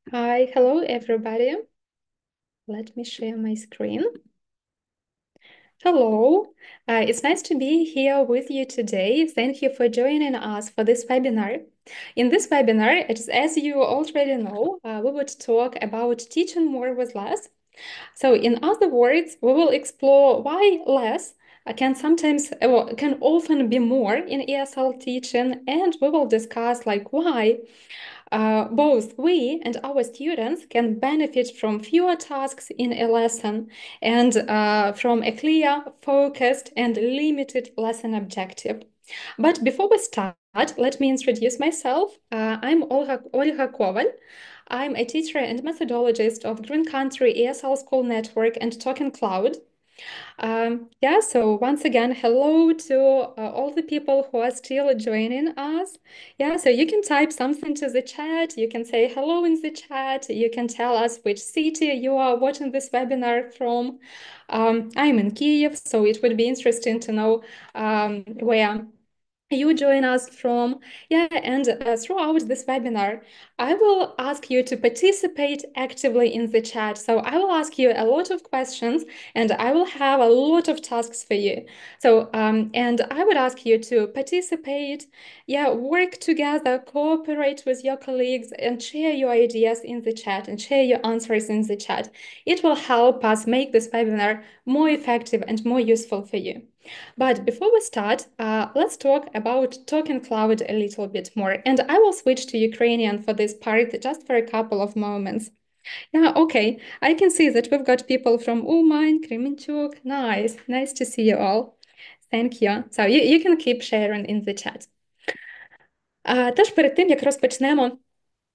Hi, hello everybody. Let me share my screen. Hello, it's nice to be here with you today. Thank you for joining us for this webinar. In this webinar, as you already know, we would talk about teaching more with less. So in other words, we will explore why less can often be more in ESL teaching, and we will discuss like why both we and our students can benefit from fewer tasks in a lesson and from a clear, focused, and limited lesson objective. But before we start, let me introduce myself. I'm Olga Koval. I'm a teacher and methodologist of Green Country ESL School Network and TalkEn.Cloud. Yeah, so once again, hello to all the people who are still joining us. Yeah, so you can type something to the chat. You can say hello in the chat. You can tell us which city you are watching this webinar from. I'm in Kiev, so it would be interesting to know where you join us from. Yeah, and throughout this webinar, I will ask you to participate actively in the chat. So I will ask you a lot of questions and I will have a lot of tasks for you. So, and I would ask you to participate, yeah, work together, cooperate with your colleagues and share your ideas in the chat and share your answers in the chat. It will help us make this webinar more effective and more useful for you. But before we start, let's talk about TalkEn.Cloud a little bit more. And I will switch to Ukrainian for this part just for a couple of moments. Yeah, okay. I can see that we've got people from Uman, Kremenchuk. Nice to see you all. Thank you. So you can keep sharing in the chat. Тож перед тим, як розпочнемо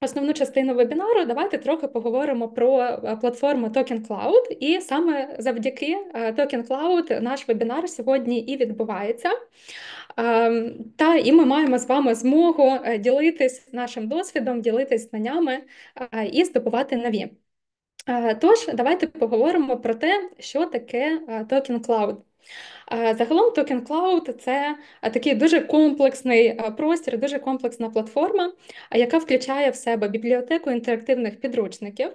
основну частину вебінару, давайте трохи поговоримо про платформу TalkEn.Cloud. І саме завдяки TalkEn.Cloud наш вебінар сьогодні і відбувається. І ми маємо з вами змогу ділитись нашим досвідом, ділитись знаннями і здобувати нові. Тож, давайте поговоримо про те, що таке TalkEn.Cloud. Загалом TalkEn.Cloud – це такий дуже комплексний простір, дуже комплексна платформа, яка включає в себе бібліотеку інтерактивних підручників.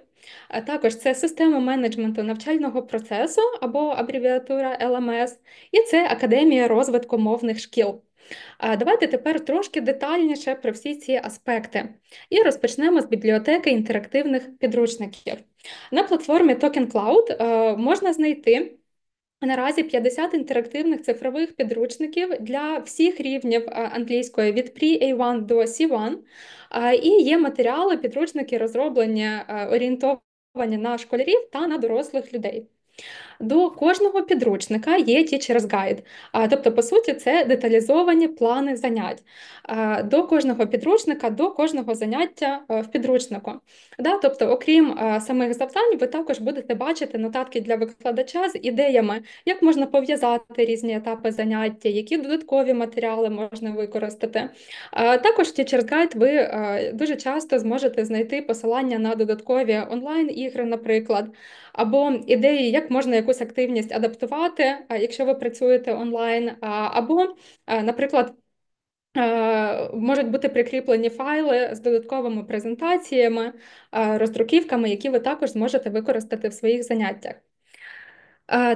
Також це система менеджменту навчального процесу або абревіатура LMS, і це Академія розвитку мовних шкіл. Давайте тепер трошки детальніше про всі ці аспекти. І розпочнемо з бібліотеки інтерактивних підручників. На платформі TalkEn.Cloud можна знайти наразі 50 інтерактивних цифрових підручників для всіх рівнів англійської від Pre-A1 до C1. І є матеріали, підручники розроблені, орієнтовані на школярів та на дорослих людей. До кожного підручника є Teacher's Guide, тобто, по суті, це деталізовані плани занять. До кожного підручника, до кожного заняття в підручнику. Тобто, окрім самих завдань, ви також будете бачити нотатки для викладача з ідеями, як можна пов'язати різні етапи заняття, які додаткові матеріали можна використати. Також в Teacher's Guide ви дуже часто зможете знайти посилання на додаткові онлайн-ігри, наприклад, або ідеї, як можна якусь активність адаптувати, якщо ви працюєте онлайн, або, наприклад, можуть бути прикріплені файли з додатковими презентаціями, роздруківками, які ви також зможете використати в своїх заняттях.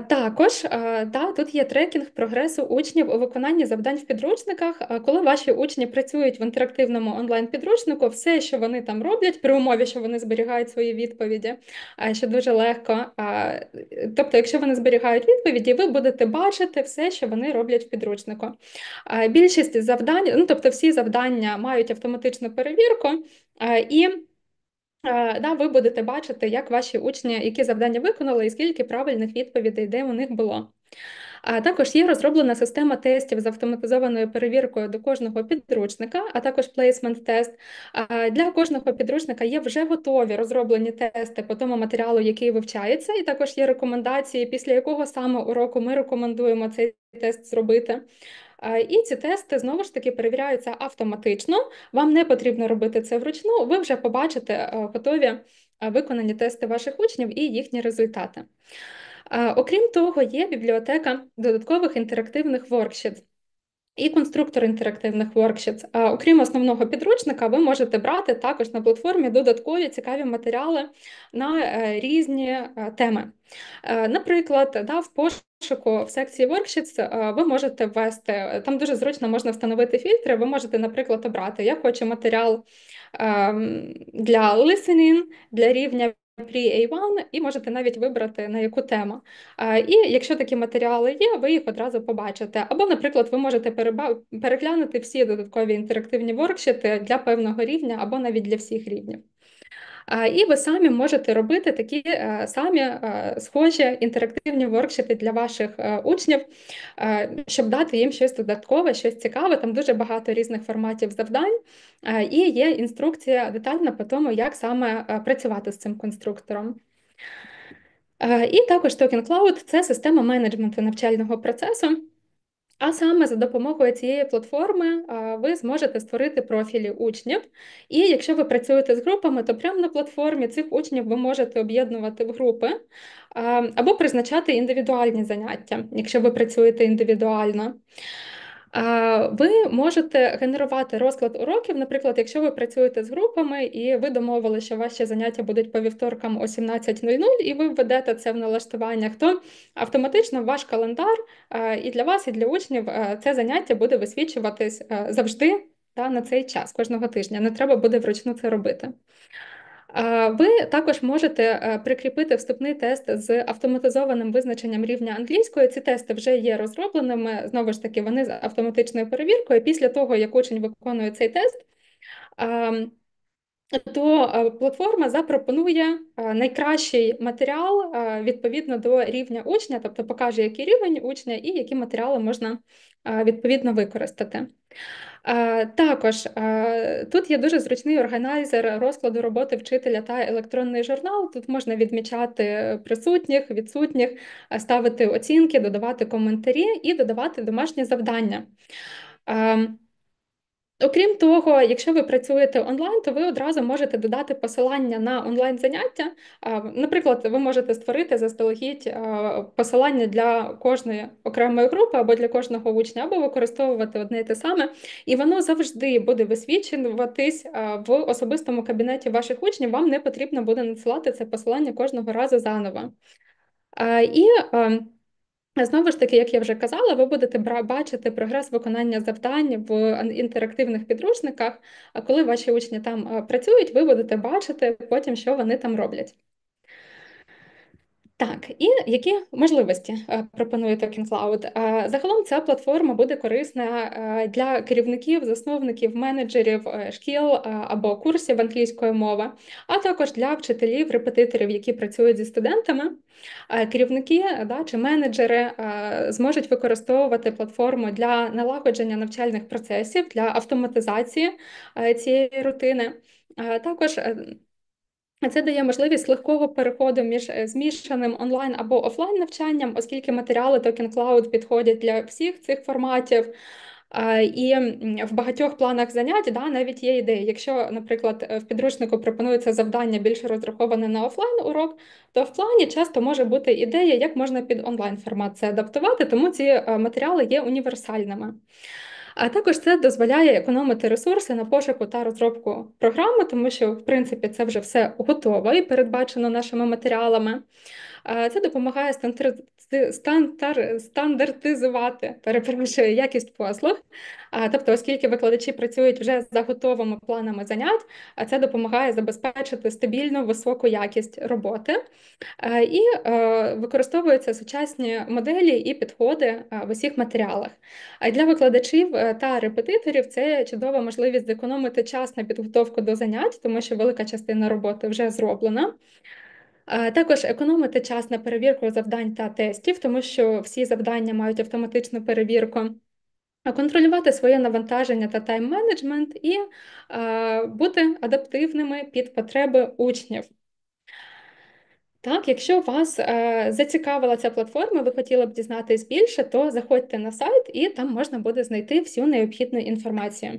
Також тут є трекінг прогресу учнів у виконанні завдань в підручниках. Коли ваші учні працюють в інтерактивному онлайн-підручнику, все, що вони там роблять, при умові, що вони зберігають свої відповіді, що дуже легко. Тобто, якщо вони зберігають відповіді, ви будете бачити все, що вони роблять в підручнику. Більшість завдань, тобто всі завдання мають автоматичну перевірку, і ви будете бачити, як ваші учні, які завдання виконали, і скільки правильних відповідей, де у них було. Також є розроблена система тестів з автоматизованою перевіркою до кожного підручника, а також плейсмент-тест. Для кожного підручника є вже готові розроблені тести по тому матеріалу, який вивчається, і також є рекомендації, після якого саме уроку ми рекомендуємо цей тест зробити. І ці тести, знову ж таки, перевіряються автоматично. Вам не потрібно робити це вручну, ви вже побачите готові виконані тести ваших учнів і їхні результати. Окрім того, є бібліотека додаткових інтерактивних воркшіт. і конструктор інтерактивних воркшітс. Окрім основного підручника, ви можете брати також на платформі додаткові цікаві матеріали на різні теми. Наприклад, в пошуку в секції Worksheets ви можете ввести, там дуже зручно можна встановити фільтри, ви можете, наприклад, обрати, я хочу матеріал для listening, для рівня Pre-A1, і можете навіть вибрати, на яку тему. І якщо такі матеріали є, ви їх одразу побачите. Або, наприклад, ви можете переглянути всі додаткові інтерактивні воркшіти для певного рівня, або навіть для всіх рівнів. І ви самі можете робити такі самі схожі інтерактивні воркшіти для ваших учнів, щоб дати їм щось додаткове, щось цікаве. Там дуже багато різних форматів завдань, і є інструкція детальна по тому, як саме працювати з цим конструктором. І також TalkEn.Cloud – це система менеджменту навчального процесу. А саме за допомогою цієї платформи ви зможете створити профілі учнів. І якщо ви працюєте з групами, то прямо на платформі цих учнів ви можете об'єднувати в групи або призначати індивідуальні заняття, якщо ви працюєте індивідуально. Ви можете генерувати розклад уроків, наприклад, якщо ви працюєте з групами і ви домовили, що ваші заняття будуть по вівторкам о 17:00, і ви введете це в налаштуваннях, то автоматично ваш календар і для вас, і для учнів це заняття буде висвічуватись завжди на цей час, кожного тижня. Не треба буде вручну це робити. Ви також можете прикріпити вступний тест з автоматизованим визначенням рівня англійської. Ці тести вже є розробленими, знову ж таки, вони з автоматичною перевіркою. Після того, як учень виконує цей тест, то платформа запропонує найкращий матеріал відповідно до рівня учня, тобто покаже, який рівень учня і які матеріали можна відповідно використати. Також тут є дуже зручний органайзер розкладу роботи вчителя та електронний журнал. Тут можна відмічати присутніх, відсутніх, ставити оцінки, додавати коментарі і додавати домашні завдання. Окрім того, якщо ви працюєте онлайн, то ви одразу можете додати посилання на онлайн-заняття. Наприклад, ви можете створити заздалегідь посилання для кожної окремої групи або для кожного учня, або використовувати одне і те саме. І воно завжди буде висвічуватись в особистому кабінеті ваших учнів. Вам не потрібно буде надсилати це посилання кожного разу заново. І знову ж таки, як я вже казала, ви будете бачити прогрес виконання завдань в інтерактивних підручниках, а коли ваші учні там працюють, ви будете бачити потім, що вони там роблять. Так, і які можливості пропонує TalkEn.Cloud? Загалом ця платформа буде корисна для керівників, засновників, менеджерів шкіл або курсів англійської мови, а також для вчителів, репетиторів, які працюють зі студентами. Керівники чи менеджери зможуть використовувати платформу для налагодження навчальних процесів, для автоматизації цієї рутини. Також це дає можливість легкого переходу між змішаним онлайн або офлайн навчанням, оскільки матеріали TalkEn.Cloud підходять для всіх цих форматів. І в багатьох планах занять навіть є ідеї. Якщо, наприклад, в підручнику пропонується завдання більше розраховане на офлайн-урок, то в плані часто може бути ідея, як можна під онлайн-формат це адаптувати, тому ці матеріали є універсальними. А також це дозволяє економити ресурси на пошуку та розробку програми, тому що, в принципі, це вже все готово і передбачено нашими матеріалами. Це допомагає стандартизувати, якість послуг. Тобто, оскільки викладачі працюють вже за готовими планами занять, це допомагає забезпечити стабільну, високу якість роботи. І використовуються сучасні моделі і підходи в усіх матеріалах. А для викладачів та репетиторів це чудова можливість зекономити час на підготовку до занять, тому що велика частина роботи вже зроблена. Також економити час на перевірку завдань та тестів, тому що всі завдання мають автоматичну перевірку. Контролювати своє навантаження та тайм-менеджмент і бути адаптивними під потреби учнів. Так, якщо вас зацікавила ця платформа, ви хотіли б дізнатись більше, то заходьте на сайт і там можна буде знайти всю необхідну інформацію.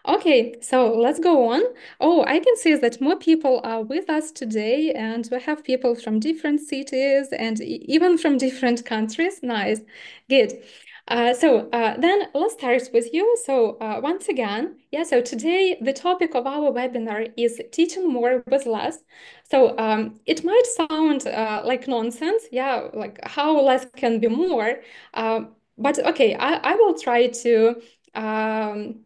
Okay, so let's go on. Oh, I can see that more people are with us today, and we have people from different cities and even from different countries. Nice, good. Then let's start with you. Once again, yeah, so today the topic of our webinar is teaching more with less. It might sound like nonsense, yeah, like how less can be more. But okay, I will try to um,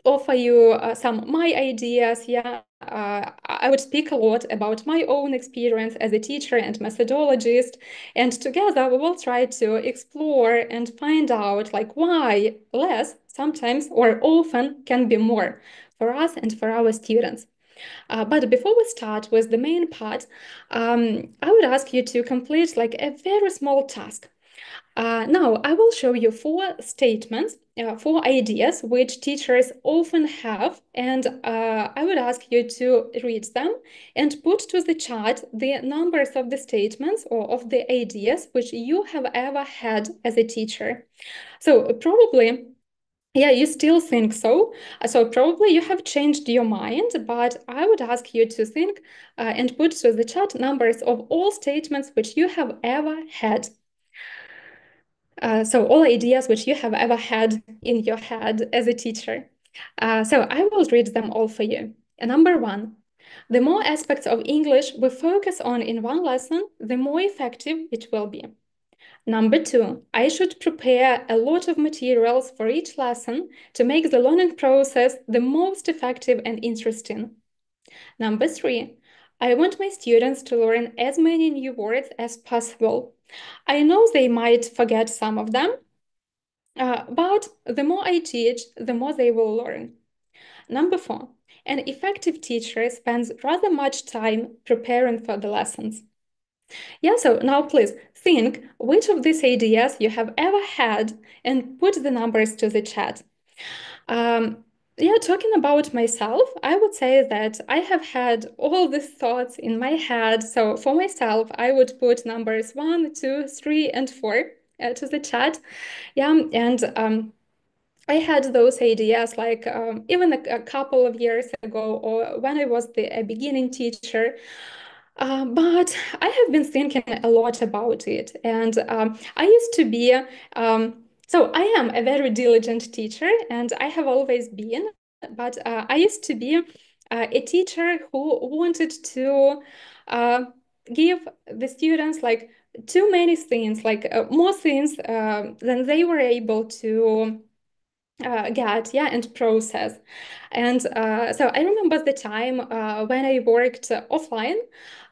offer you some my ideas. Yeah, I would speak a lot about my own experience as a teacher and methodologist, and together we will try to explore and find out like why less sometimes or often can be more for us and for our students. But before we start with the main part, I would ask you to complete like a very small task. Now, I will show you four statements, four ideas which teachers often have, and I would ask you to read them and put to the chat the numbers of the statements or of the ideas which you have ever had as a teacher. So probably, yeah, you still think so. So probably you have changed your mind, but I would ask you to think and put to the chat numbers of all statements which you have ever had. So all ideas which you have ever had in your head as a teacher. So I will read them all for you. Number one, the more aspects of English we focus on in one lesson, the more effective it will be. Number two, I should prepare a lot of materials for each lesson to make the learning process the most effective and interesting. Number three, I want my students to learn as many new words as possible. I know they might forget some of them, but the more I teach, the more they will learn. Number four, an effective teacher spends rather much time preparing for the lessons. Yeah, so now please think which of these ideas you have ever had and put the numbers to the chat. Yeah, talking about myself, I would say that I have had all these thoughts in my head. So for myself, I would put numbers 1, 2, 3, and 4 to the chat. Yeah, and I had those ideas like even a couple of years ago or when I was a beginning teacher. But I have been thinking a lot about it. And I used to be, so I am a very diligent teacher and I have always been, but I used to be a teacher who wanted to uh, give the students like too many things, like more things than they were able to get, yeah, and process. And so I remember the time when I worked offline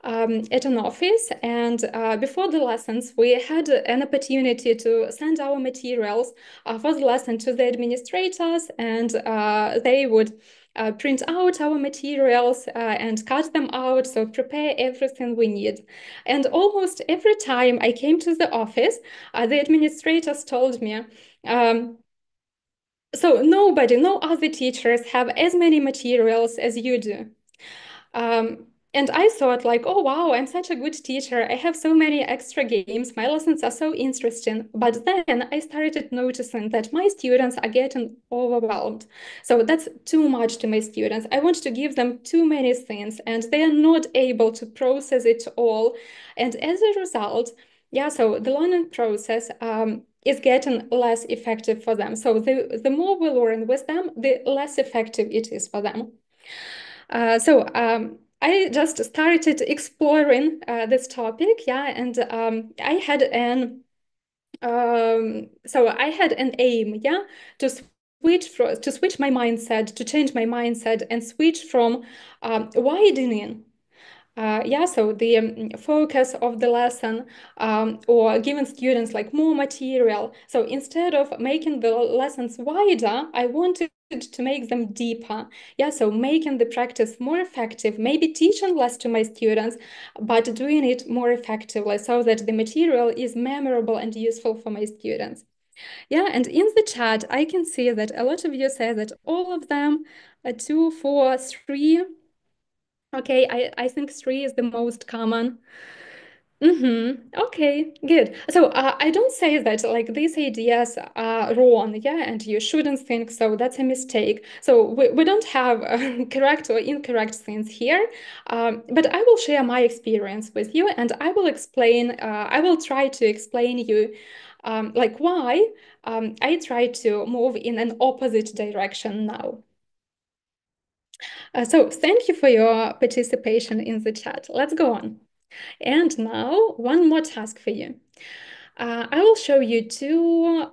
at an office, and before the lessons, we had an opportunity to send our materials for the lesson to the administrators, and they would print out our materials and cut them out, so prepare everything we need. And almost every time I came to the office, the administrators told me, so nobody, no other teachers have as many materials as you do. And I thought like, oh, wow, I'm such a good teacher. I have so many extra games. My lessons are so interesting. But then I started noticing that my students are getting overwhelmed. So that's too much to my students. I want to give them too many things and they are not able to process it all. And as a result, yeah, so the learning process is getting less effective for them. So the more we learn with them, the less effective it is for them. I just started exploring this topic, yeah, and I had an aim, yeah, to switch my mindset, to change my mindset, and switch from widening yeah, so the focus of the lesson or giving students like more material. So instead of making the lessons wider, I wanted to make them deeper. Yeah, so making the practice more effective, maybe teaching less to my students, but doing it more effectively so that the material is memorable and useful for my students. Yeah, and in the chat, I can see that a lot of you say that all of them, 2, 4, 3. Okay, I think 3 is the most common. Okay, good. So I don't say that like these ideas are wrong, yeah, and you shouldn't think so. That's a mistake. So we don't have correct or incorrect things here. But I will share my experience with you, and I will explain. I will try to explain you, like why I try to move in an opposite direction now. So thank you for your participation in the chat. Let's go on. And now one more task for you. I will show you two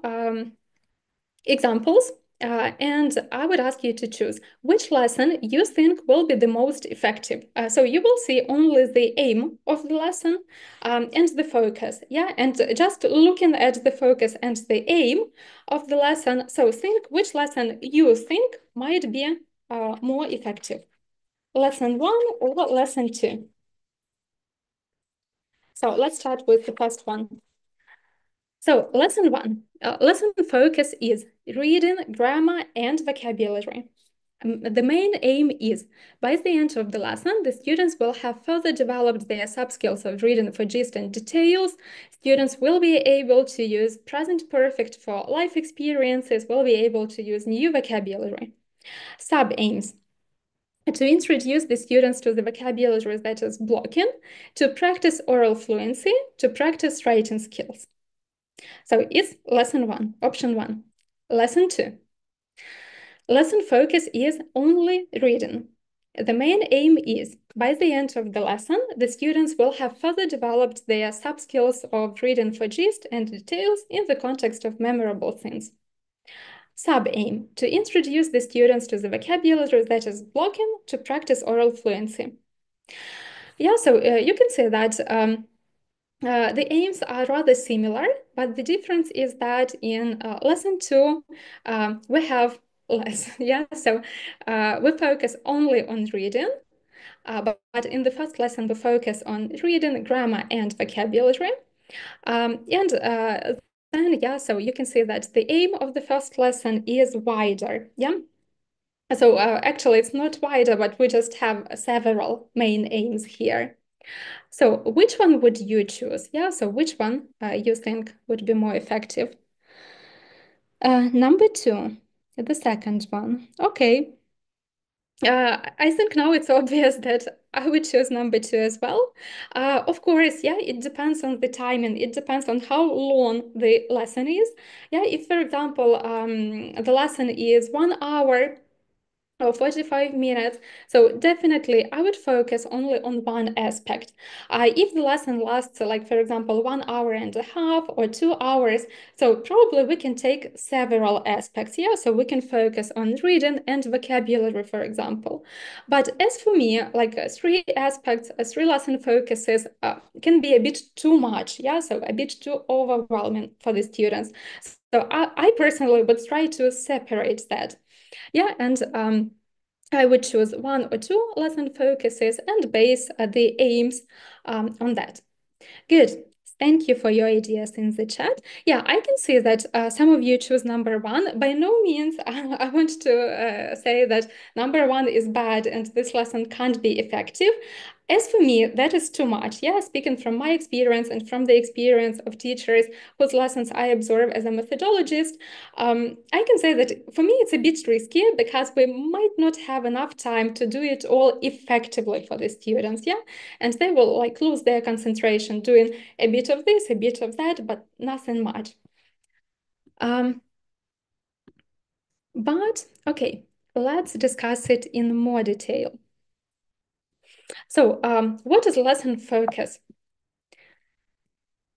examples, and I would ask you to choose which lesson you think will be the most effective. So you will see only the aim of the lesson and the focus. Yeah, and just looking at the focus and the aim of the lesson, so think which lesson you think might be more effective. Lesson one or lesson two? So let's start with the first one. So lesson one, lesson focus is reading, grammar, and vocabulary. The main aim is, by the end of the lesson, the students will have further developed their sub-skills of reading for gist and details. Students will be able to use present perfect for life experiences, will be able to use new vocabulary. Sub-aims: to introduce the students to the vocabulary that is blocking, to practice oral fluency, to practice writing skills. So it's lesson one, option one. Lesson two. Lesson focus is only reading. The main aim is, by the end of the lesson, the students will have further developed their sub-skills of reading for gist and details in the context of memorable things. Sub-aim: to introduce the students to the vocabulary that is blocking, to practice oral fluency. Yeah, so you can say that the aims are rather similar, but the difference is that in lesson two, we have less. Yeah, so we focus only on reading, but in the first lesson, we focus on reading, grammar, and vocabulary. Then, yeah, so you can see that the aim of the first lesson is wider. Yeah. So actually, it's not wider, but we just have several main aims here. So which one would you choose? Yeah, so which one you think would be more effective? Number two, the second one. Okay. I think now it's obvious that I would choose number two as well. Of course, yeah, it depends on the timing. It depends on how long the lesson is. Yeah, if, for example, the lesson is 1 hour or 45 minutes. So definitely I would focus only on one aspect. If the lesson lasts, like, for example, 1 hour and a half or 2 hours, so probably we can take several aspects. Yeah, so we can focus on reading and vocabulary, for example. But as for me, like three aspects, three lesson focuses can be a bit too much. Yeah, so a bit too overwhelming for the students. So I personally would try to separate that. Yeah, and I would choose one or two lesson focuses and base the aims on that. Good. Thank you for your ideas in the chat. Yeah, I can see that some of you choose number one. By no means I want to say that number one is bad and this lesson can't be effective. As for me, that is too much. Yeah, speaking from my experience and from the experience of teachers whose lessons I observe as a methodologist, I can say that for me it's a bit risky because we might not have enough time to do it all effectively for the students. Yeah, and they will like lose their concentration doing a bit of this, a bit of that, but nothing much. But okay, let's discuss it in more detail. So what is lesson focus?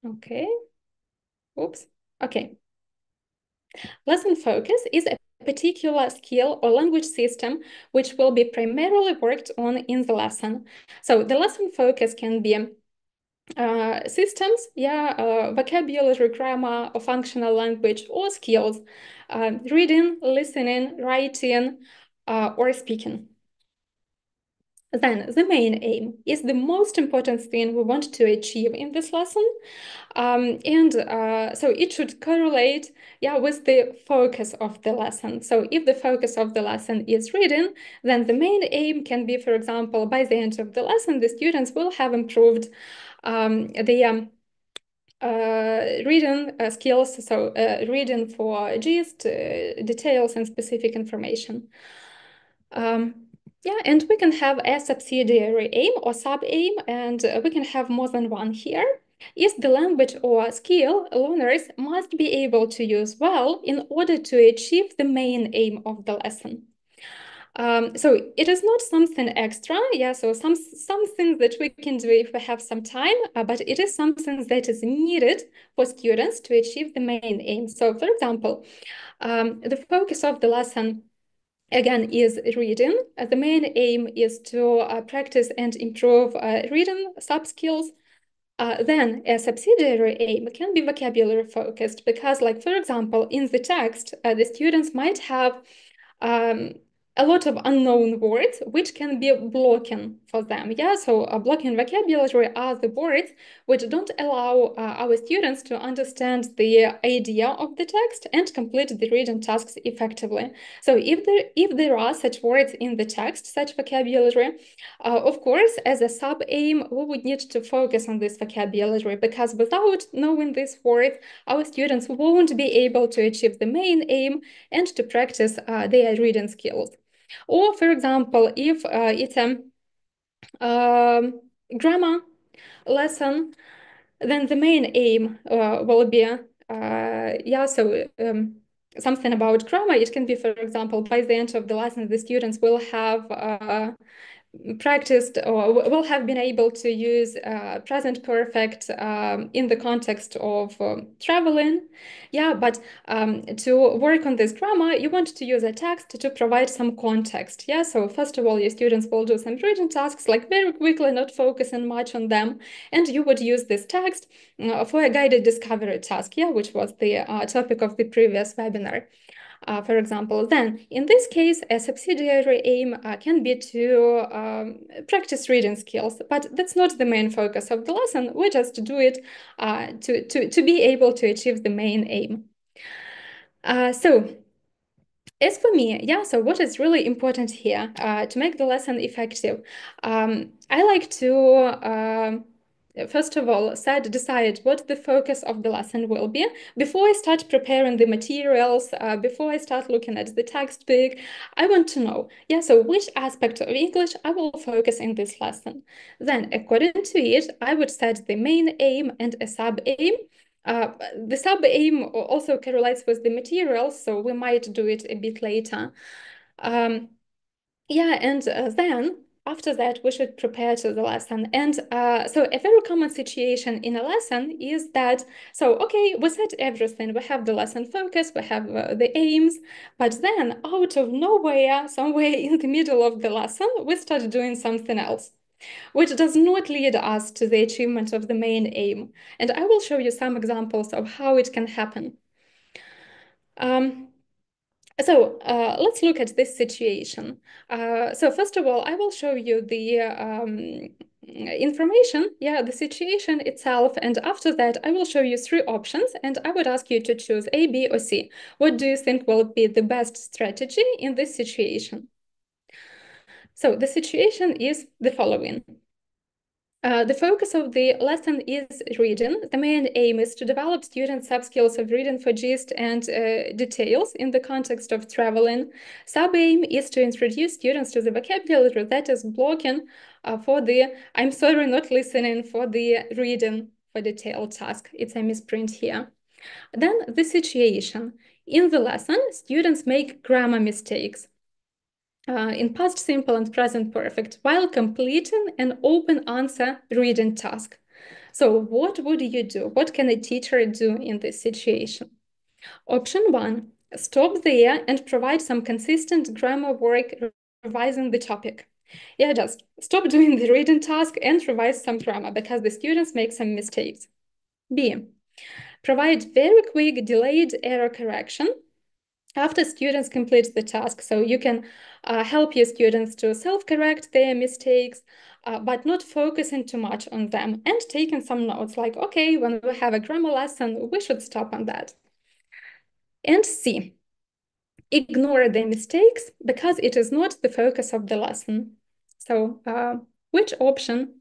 Okay, oops, okay. Lesson focus is a particular skill or language system which will be primarily worked on in the lesson. So the lesson focus can be systems, yeah, vocabulary, grammar, or functional language, or skills, reading, listening, writing, or speaking. Then the main aim is the most important thing we want to achieve in this lesson. So it should correlate, yeah, with the focus of the lesson. So if the focus of the lesson is reading, then the main aim can be, for example, by the end of the lesson, the students will have improved the reading skills, so reading for gist, details, and specific information. Yeah, and we can have a subsidiary aim or sub-aim, and we can have more than one here. Is the language or skill learners must be able to use well in order to achieve the main aim of the lesson. So it is not something extra, yeah, so something that we can do if we have some time, but it is something that is needed for students to achieve the main aim. So for example, the focus of the lesson again is reading. The main aim is to practice and improve reading sub-skills. Then a subsidiary aim can be vocabulary focused because, like, for example, in the text, the students might have um, a lot of unknown words which can be blocking for them. Yeah, so blocking vocabulary are the words which don't allow our students to understand the idea of the text and complete the reading tasks effectively. So if there are such words in the text, such vocabulary, of course, as a sub-aim, we would need to focus on this vocabulary because without knowing these words, our students won't be able to achieve the main aim and to practice their reading skills. Or, for example, if it's a grammar lesson, then the main aim will be, something about grammar. It can be, for example, by the end of the lesson, the students will have practiced or will have been able to use present perfect in the context of traveling. Yeah, but to work on this grammar, you want to use a text to provide some context. Yeah, so first of all, your students will do some reading tasks, like very quickly, not focusing much on them. And you would use this text for a guided discovery task, yeah, which was the topic of the previous webinar. For example, then in this case, a subsidiary aim can be to practice reading skills, but that's not the main focus of the lesson. We just do it to be able to achieve the main aim. So as for me, yeah, so what is really important here to make the lesson effective? I like to first of all, decide what the focus of the lesson will be. Before I start preparing the materials, before I start looking at the textbook, I want to know, yeah, so which aspect of English I will focus in this lesson. Then, according to it, I would set the main aim and a sub-aim. The sub-aim also correlates with the materials, so we might do it a bit later. Yeah, and then after that, we should prepare to the lesson. And so a very common situation in a lesson is that, so, okay, we set everything. We have the lesson focus, we have the aims, but then out of nowhere, somewhere in the middle of the lesson, we start doing something else, which does not lead us to the achievement of the main aim. And I will show you some examples of how it can happen. So let's look at this situation. So first of all, I will show you the information, yeah, the situation itself. And after that, I will show you three options and I would ask you to choose A, B, or C. What do you think will be the best strategy in this situation? So the situation is the following. The focus of the lesson is reading. The main aim is to develop student sub-skills of reading for gist and details in the context of traveling. Sub-aim is to introduce students to the vocabulary that is blocking for the, I'm sorry, not listening, for the reading for detailed task. It's a misprint here. Then the situation. In the lesson, students make grammar mistakes in past simple and present perfect while completing an open answer reading task. So what would you do? What can a teacher do in this situation? Option one, stop there and provide some consistent grammar work revising the topic. Yeah, just stop doing the reading task and revise some grammar because the students make some mistakes. B, provide very quick delayed error correction after students complete the task. So you can help your students to self-correct their mistakes, but not focusing too much on them and taking some notes like, okay, when we have a grammar lesson, we should stop on that. And C, ignore the mistakes because it is not the focus of the lesson. So which option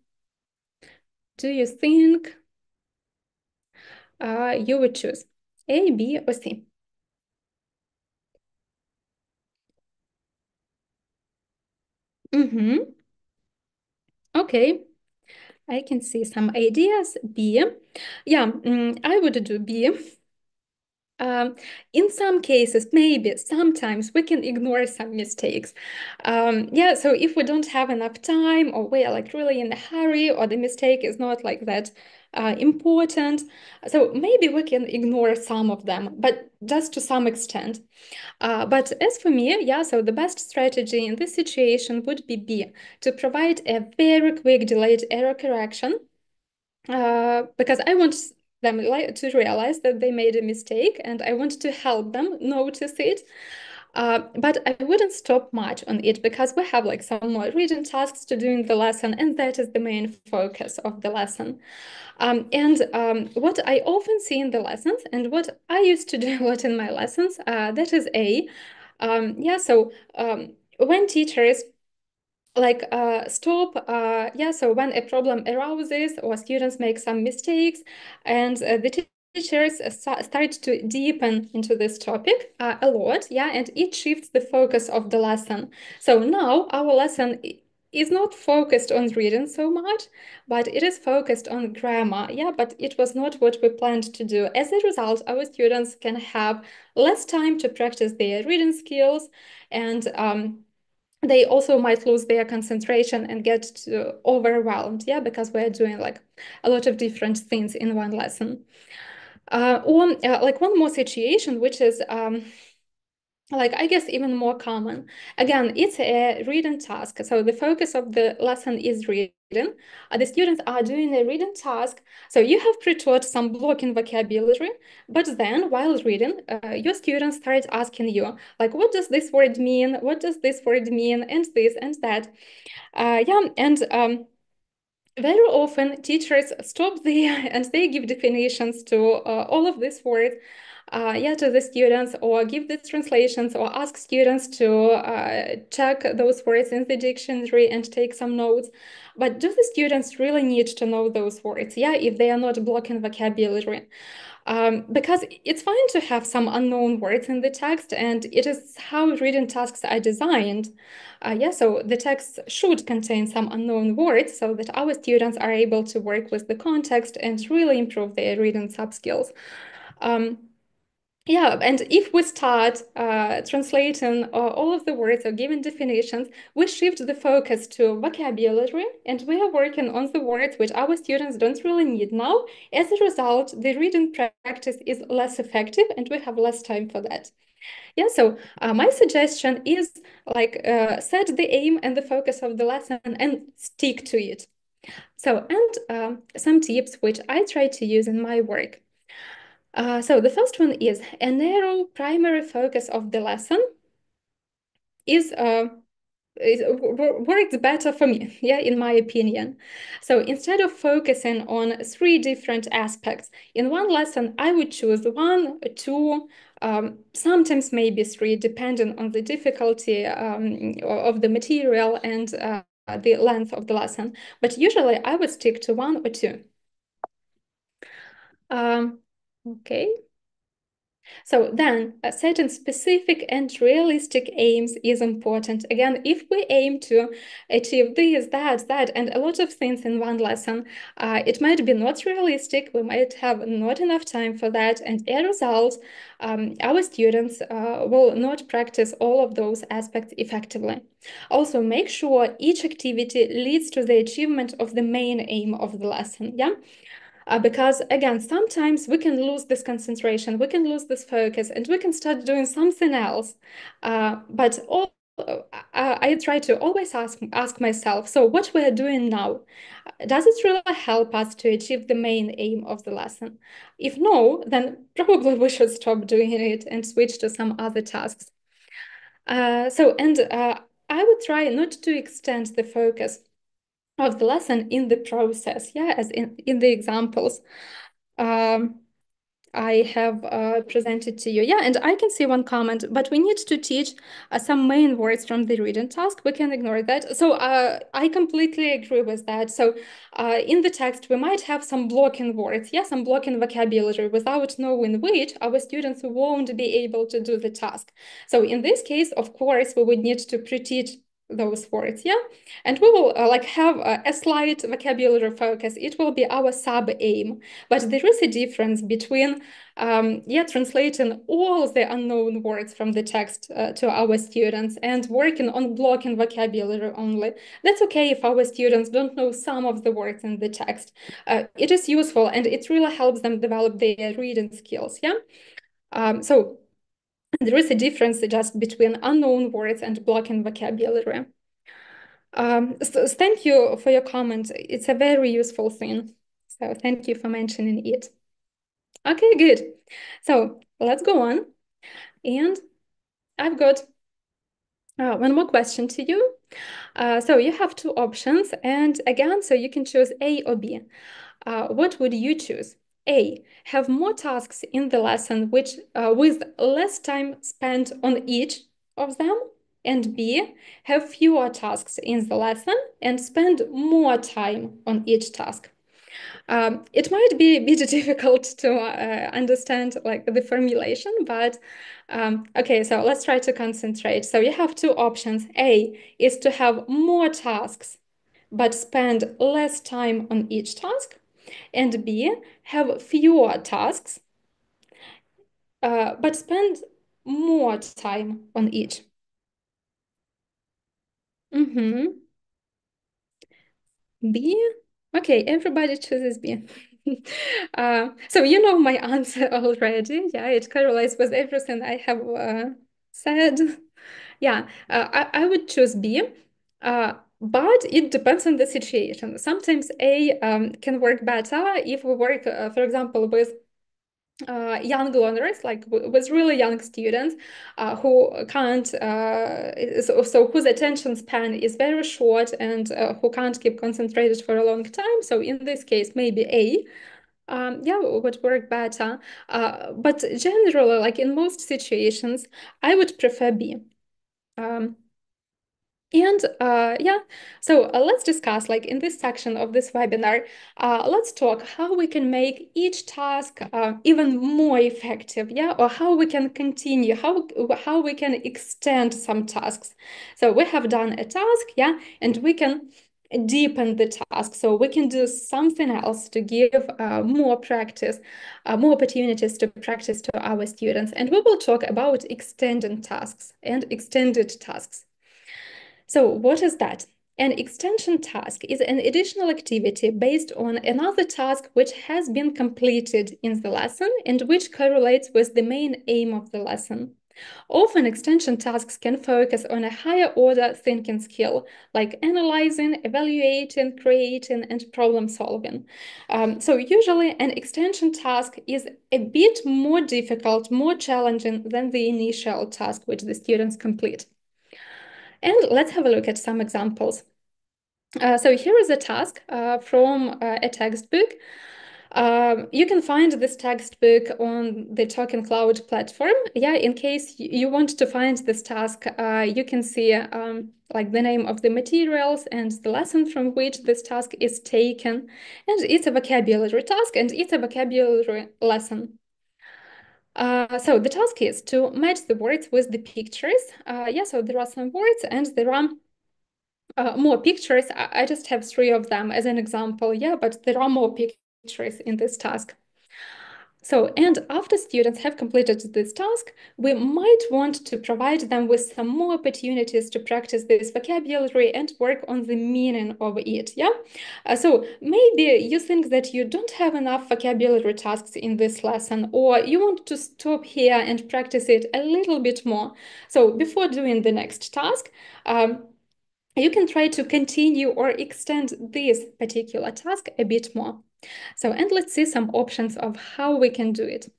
do you think you would choose? A, B, or C? Mm-hmm. Okay, I can see some ideas. B. Yeah, I would do B. Um, in some cases, maybe sometimes we can ignore some mistakes. Yeah, so if we don't have enough time, or we are like really in a hurry, or the mistake is not like that important, so maybe we can ignore some of them, but just to some extent. But as for me, yeah, so the best strategy in this situation would be B, to provide a very quick delayed error correction, because I want them to realize that they made a mistake and I want to help them notice it. But I wouldn't stop much on it because we have like some more reading tasks to do in the lesson, and that is the main focus of the lesson. What I often see in the lessons, and what I used to do a lot in my lessons, that is yeah, so when teachers like stop yeah, so when a problem arises or students make some mistakes, and the teachers start to deepen into this topic a lot, yeah, and it shifts the focus of the lesson. So now our lesson is not focused on reading so much, but it is focused on grammar, yeah, but it was not what we planned to do. As a result, our students can have less time to practice their reading skills, and they also might lose their concentration and get overwhelmed, yeah, because we're doing like a lot of different things in one lesson. Or like one more situation, which is like I guess even more common. Again, it's a reading task. So the focus of the lesson is reading. The students are doing a reading task. So you have pre-taught some blocking vocabulary, but then while reading, your students start asking you, like, what does this word mean? What does this word mean? And this and that. Yeah, and very often teachers stop there and they give definitions to all of these words, yeah, to the students, or give the translations, or ask students to check those words in the dictionary and take some notes. But do the students really need to know those words? Yeah, if they are not blocking vocabulary. Because it's fine to have some unknown words in the text, and it is how reading tasks are designed. Yeah, so the text should contain some unknown words so that our students are able to work with the context and really improve their reading sub skills. Um, yeah, and if we start translating all of the words or giving definitions, we shift the focus to vocabulary, and we are working on the words which our students don't really need now. As a result, the reading practice is less effective and we have less time for that. Yeah, so my suggestion is like set the aim and the focus of the lesson and stick to it. So, and some tips which I try to use in my work. So the first one is a narrow primary focus of the lesson is works better for me, yeah, in my opinion. So instead of focusing on three different aspects in one lesson, I would choose one, two, sometimes maybe three, depending on the difficulty of the material and the length of the lesson. But usually I would stick to one or two. Um, okay. So then setting specific and realistic aims is important. Again, if we aim to achieve this, that, and a lot of things in one lesson, it might be not realistic. We might have not enough time for that. And as a result, our students will not practice all of those aspects effectively. Also, make sure each activity leads to the achievement of the main aim of the lesson. Yeah. Because again, sometimes we can lose this concentration, we can lose this focus, and we can start doing something else. But I try to always ask myself, so what we are doing now, does it really help us to achieve the main aim of the lesson? If no, then probably we should stop doing it and switch to some other tasks. I would try not to extend the focus of the lesson in the process, yeah, as in the examples. Um, I have presented to you. Yeah, and I can see one comment, but we need to teach some main words from the reading task. We can ignore that. So I completely agree with that. So in the text, we might have some blocking words, yeah, some blocking vocabulary. Without knowing which, our students won't be able to do the task. So in this case, of course, we would need to pre-teach those words, yeah, and we will like have a slight vocabulary focus. It will be our sub aim, but there is a difference between yeah, translating all the unknown words from the text to our students and working on blocking vocabulary only. That's okay if our students don't know some of the words in the text. It is useful and it really helps them develop their reading skills, yeah. So there is a difference just between unknown words and blocking vocabulary. So thank you for your comment. It's a very useful thing. So thank you for mentioning it. Okay, good. So let's go on. And I've got one more question to you. So you have two options. And again, so you can choose A or B. What would you choose? A, have more tasks in the lesson which with less time spent on each of them. And B, have fewer tasks in the lesson and spend more time on each task. It might be a bit difficult to understand like the formulation, but okay, so let's try to concentrate. So you have two options. A is to have more tasks, but spend less time on each task. And B, have fewer tasks, but spend more time on each. Mm-hmm. B? Okay, everybody chooses B. So you know my answer already. Yeah, it correlates with everything I have said. Yeah, I would choose B, but it depends on the situation. Sometimes A can work better if we work, for example, with young learners, like with really young students who can't, so whose attention span is very short and who can't keep concentrated for a long time. So in this case, maybe A. Yeah, would work better. But generally, like in most situations, I would prefer B. Um, and yeah, so let's discuss, like in this section of this webinar, let's talk how we can make each task even more effective, yeah, or how we can continue, how we can extend some tasks. So we have done a task, yeah, and we can deepen the task. So we can do something else to give more practice, more opportunities to practice to our students. And we will talk about extending tasks and extended tasks. So what is that? An extension task is an additional activity based on another task which has been completed in the lesson and which correlates with the main aim of the lesson. Often extension tasks can focus on a higher order thinking skill, like analyzing, evaluating, creating, and problem solving. So usually an extension task is a bit more difficult, more challenging than the initial task which the students complete. And let's have a look at some examples. So here is a task from a textbook. You can find this textbook on the TalkEn.Cloud platform. Yeah, in case you want to find this task, you can see like the name of the materials and the lesson from which this task is taken. And it's a vocabulary task and it's a vocabulary lesson. So the task is to match the words with the pictures. Yeah, so there are some words and there are more pictures. I just have three of them as an example. Yeah, but there are more pictures in this task. So, and after students have completed this task, we might want to provide them with some more opportunities to practice this vocabulary and work on the meaning of it, yeah? So maybe you think that you don't have enough vocabulary tasks in this lesson, or you want to stop here and practice it a little bit more. So before doing the next task, you can try to continue or extend this particular task a bit more. So, and let's see some options of how we can do it.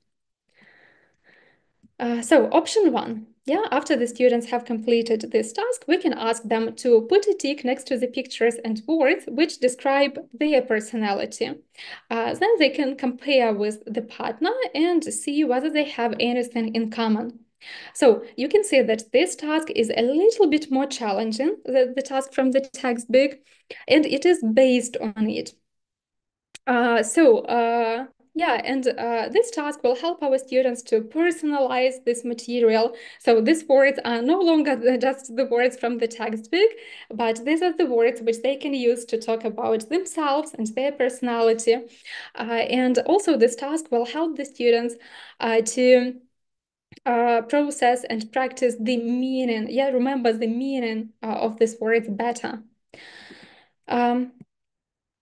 So option one, yeah, after the students have completed this task, we can ask them to put a tick next to the pictures and words which describe their personality. Then they can compare with the partner and see whether they have anything in common. So you can see that this task is a little bit more challenging than the task from the textbook, and it is based on it. Yeah, and this task will help our students to personalize this material. So these words are no longer just the words from the textbook, but these are the words which they can use to talk about themselves and their personality. And also this task will help the students to process and practice the meaning. Yeah, remember the meaning of these words better. And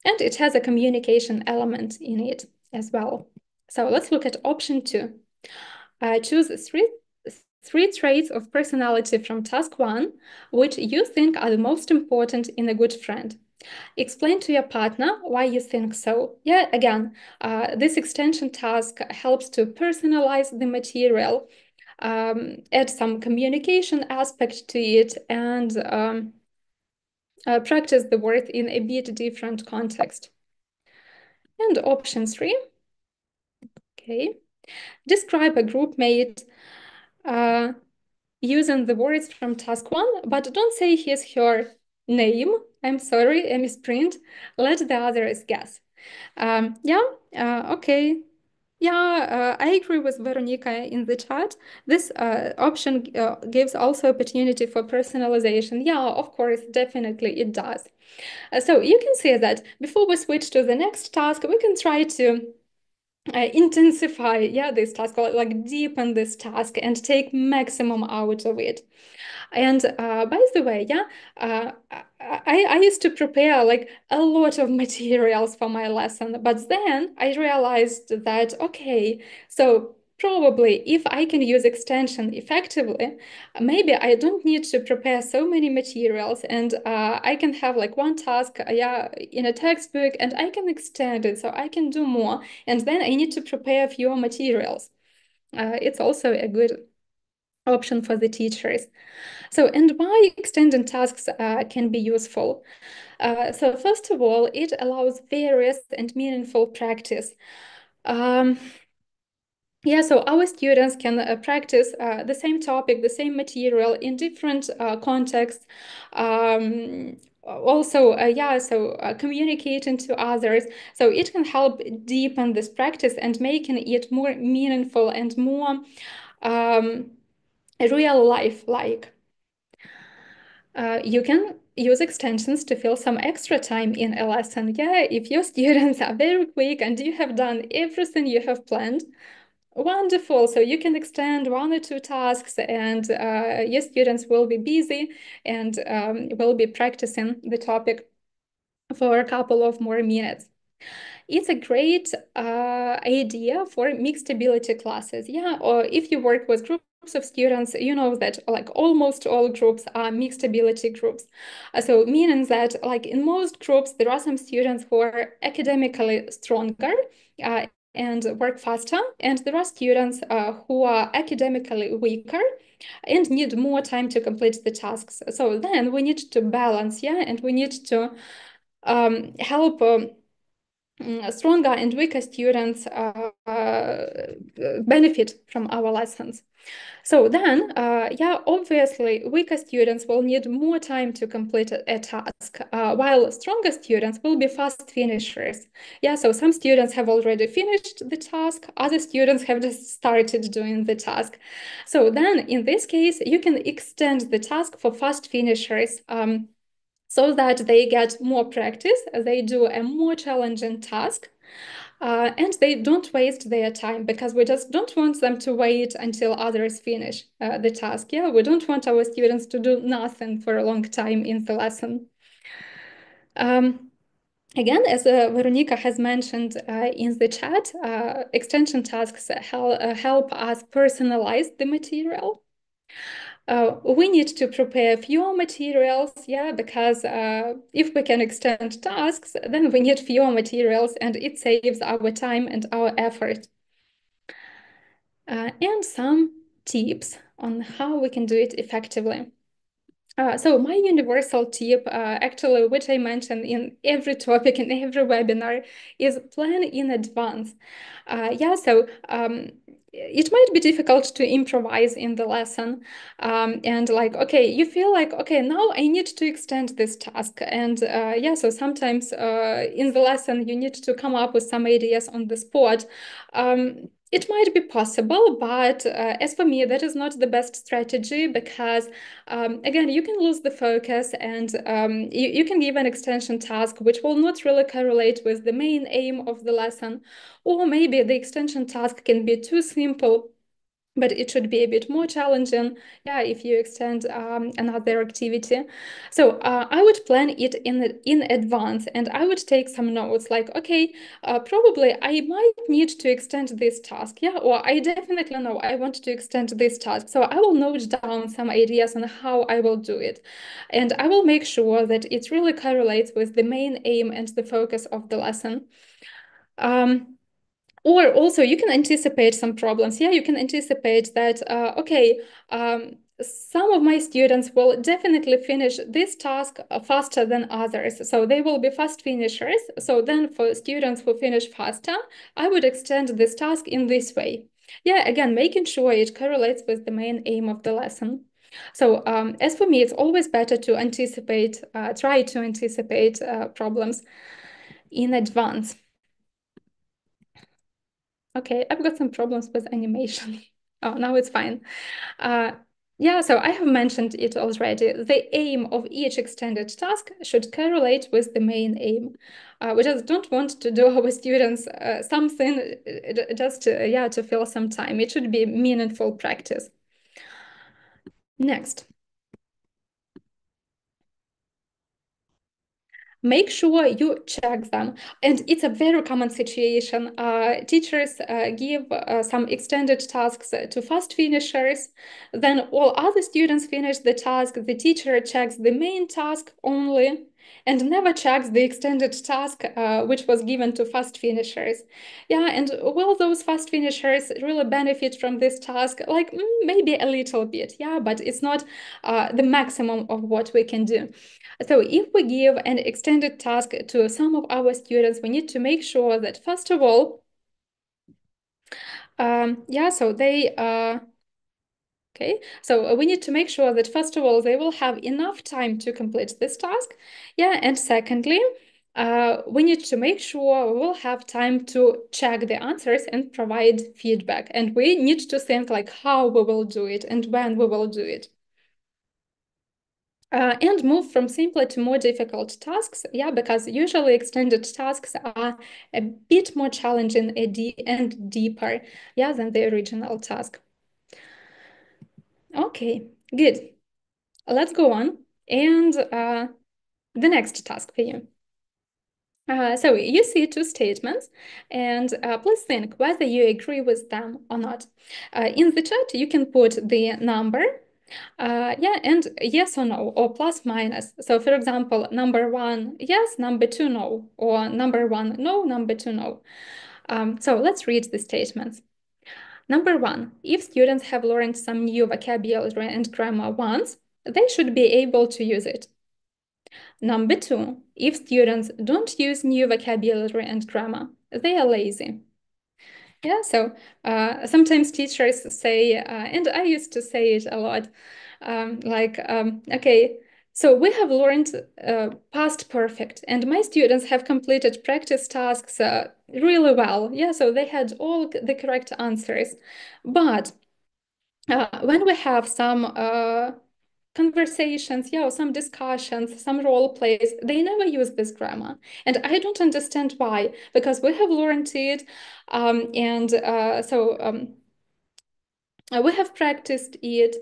it has a communication element in it as well. So let's look at option two. Choose three traits of personality from task one, which you think are the most important in a good friend. Explain to your partner why you think so. Yeah, again, this extension task helps to personalize the material, add some communication aspect to it, and practice the word in a bit different context. And option three, okay, describe a group mate using the words from task one, but don't say her name. I'm sorry, I misprint. Let the others guess. Yeah, okay. Yeah, I agree with Veronica in the chat. This option gives also opportunity for personalization. Yeah, of course, definitely it does. So you can see that before we switch to the next task, we can try to intensify, yeah, this task, like deepen this task and take maximum out of it. And by the way, yeah, I used to prepare like a lot of materials for my lesson, but then I realized that, okay, so probably if I can use extension effectively, maybe I don't need to prepare so many materials, and I can have like one task, yeah, in a textbook, and I can extend it so I can do more, and then I need to prepare fewer materials. It's also a good option for the teachers. So, and why extending tasks can be useful? So first of all, it allows various and meaningful practice. Um, yeah, so our students can practice the same topic, the same material in different contexts. Also, yeah, so communicating to others. So it can help deepen this practice and making it more meaningful and more real life-like. You can use extensions to fill some extra time in a lesson. Yeah, if your students are very quick and you have done everything you have planned, wonderful. So you can extend one or two tasks, and your students will be busy and will be practicing the topic for a couple of more minutes. It's a great idea for mixed ability classes. Yeah, or if you work with groups of students, you know that like almost all groups are mixed ability groups. So meaning that like in most groups, there are some students who are academically stronger and work faster, and there are students who are academically weaker and need more time to complete the tasks. So then we need to balance, yeah, and we need to help stronger and weaker students benefit from our lessons. So then, yeah, obviously, weaker students will need more time to complete a task, while stronger students will be fast finishers. Yeah, so some students have already finished the task, other students have just started doing the task. So then, in this case, you can extend the task for fast finishers. So that they get more practice, they do a more challenging task, and they don't waste their time, because we just don't want them to wait until others finish the task. Yeah, we don't want our students to do nothing for a long time in the lesson. Again, as Veronica has mentioned in the chat, extension tasks help us personalize the material. We need to prepare fewer materials, yeah, because if we can extend tasks, then we need fewer materials, and it saves our time and our effort. And some tips on how we can do it effectively. So my universal tip, actually, which I mention in every topic, in every webinar, is plan in advance. Yeah, so it might be difficult to improvise in the lesson. And like, okay, you feel like, okay, now I need to extend this task. And yeah, so sometimes in the lesson, you need to come up with some ideas on the spot. It might be possible, but as for me, that is not the best strategy because again, you can lose the focus and you can give an extension task which will not really correlate with the main aim of the lesson. Or maybe the extension task can be too simple, but it should be a bit more challenging, yeah, if you extend another activity. So I would plan it in advance, and I would take some notes like, okay, probably I might need to extend this task, yeah, or I definitely know I want to extend this task. So I will note down some ideas on how I will do it. And I will make sure that it really correlates with the main aim and the focus of the lesson. Or also you can anticipate some problems. Yeah, you can anticipate that, okay, some of my students will definitely finish this task faster than others. So they will be fast finishers. So then for students who finish faster, I would extend this task in this way. Yeah, again, making sure it correlates with the main aim of the lesson. So as for me, it's always better to anticipate, try to anticipate problems in advance. Okay, I've got some problems with animation. Oh, now it's fine. Uh, yeah, so I have mentioned it already. The aim of each extended task should correlate with the main aim. We just don't want to do our students something just to, yeah, to fill some time. It should be meaningful practice. Next. Make sure you check them. And it's a very common situation. Teachers give some extended tasks to fast finishers. Then all other students finish the task. The teacher checks the main task only and never checks the extended task which was given to fast finishers. Yeah, and will those fast finishers really benefit from this task? Like maybe a little bit, yeah, but it's not the maximum of what we can do. So if we give an extended task to some of our students, we need to make sure that first of all, yeah, so they, okay, so we need to make sure that first of all, they will have enough time to complete this task. Yeah, and secondly, we need to make sure we will have time to check the answers and provide feedback. And we need to think like how we will do it and when we will do it. And move from simpler to more difficult tasks. Yeah, because usually extended tasks are a bit more challenging and deeper, yeah, than the original task. Okay, good. Let's go on. And the next task for you. So you see two statements, and please think whether you agree with them or not. In the chat, you can put the number, yeah, and yes or no, or plus minus. So for example, number one, yes, number two, no, or number one, no, number two, no. So let's read the statements. Number one, if students have learned some new vocabulary and grammar once, they should be able to use it. Number two, if students don't use new vocabulary and grammar, they are lazy. Yeah, so sometimes teachers say, and I used to say it a lot, okay, so we have learned past perfect, and my students have completed practice tasks really well. Yeah, so they had all the correct answers. But when we have some conversations, yeah, some discussions, some role plays, they never use this grammar. And I don't understand why, because we have learned it. We have practiced it,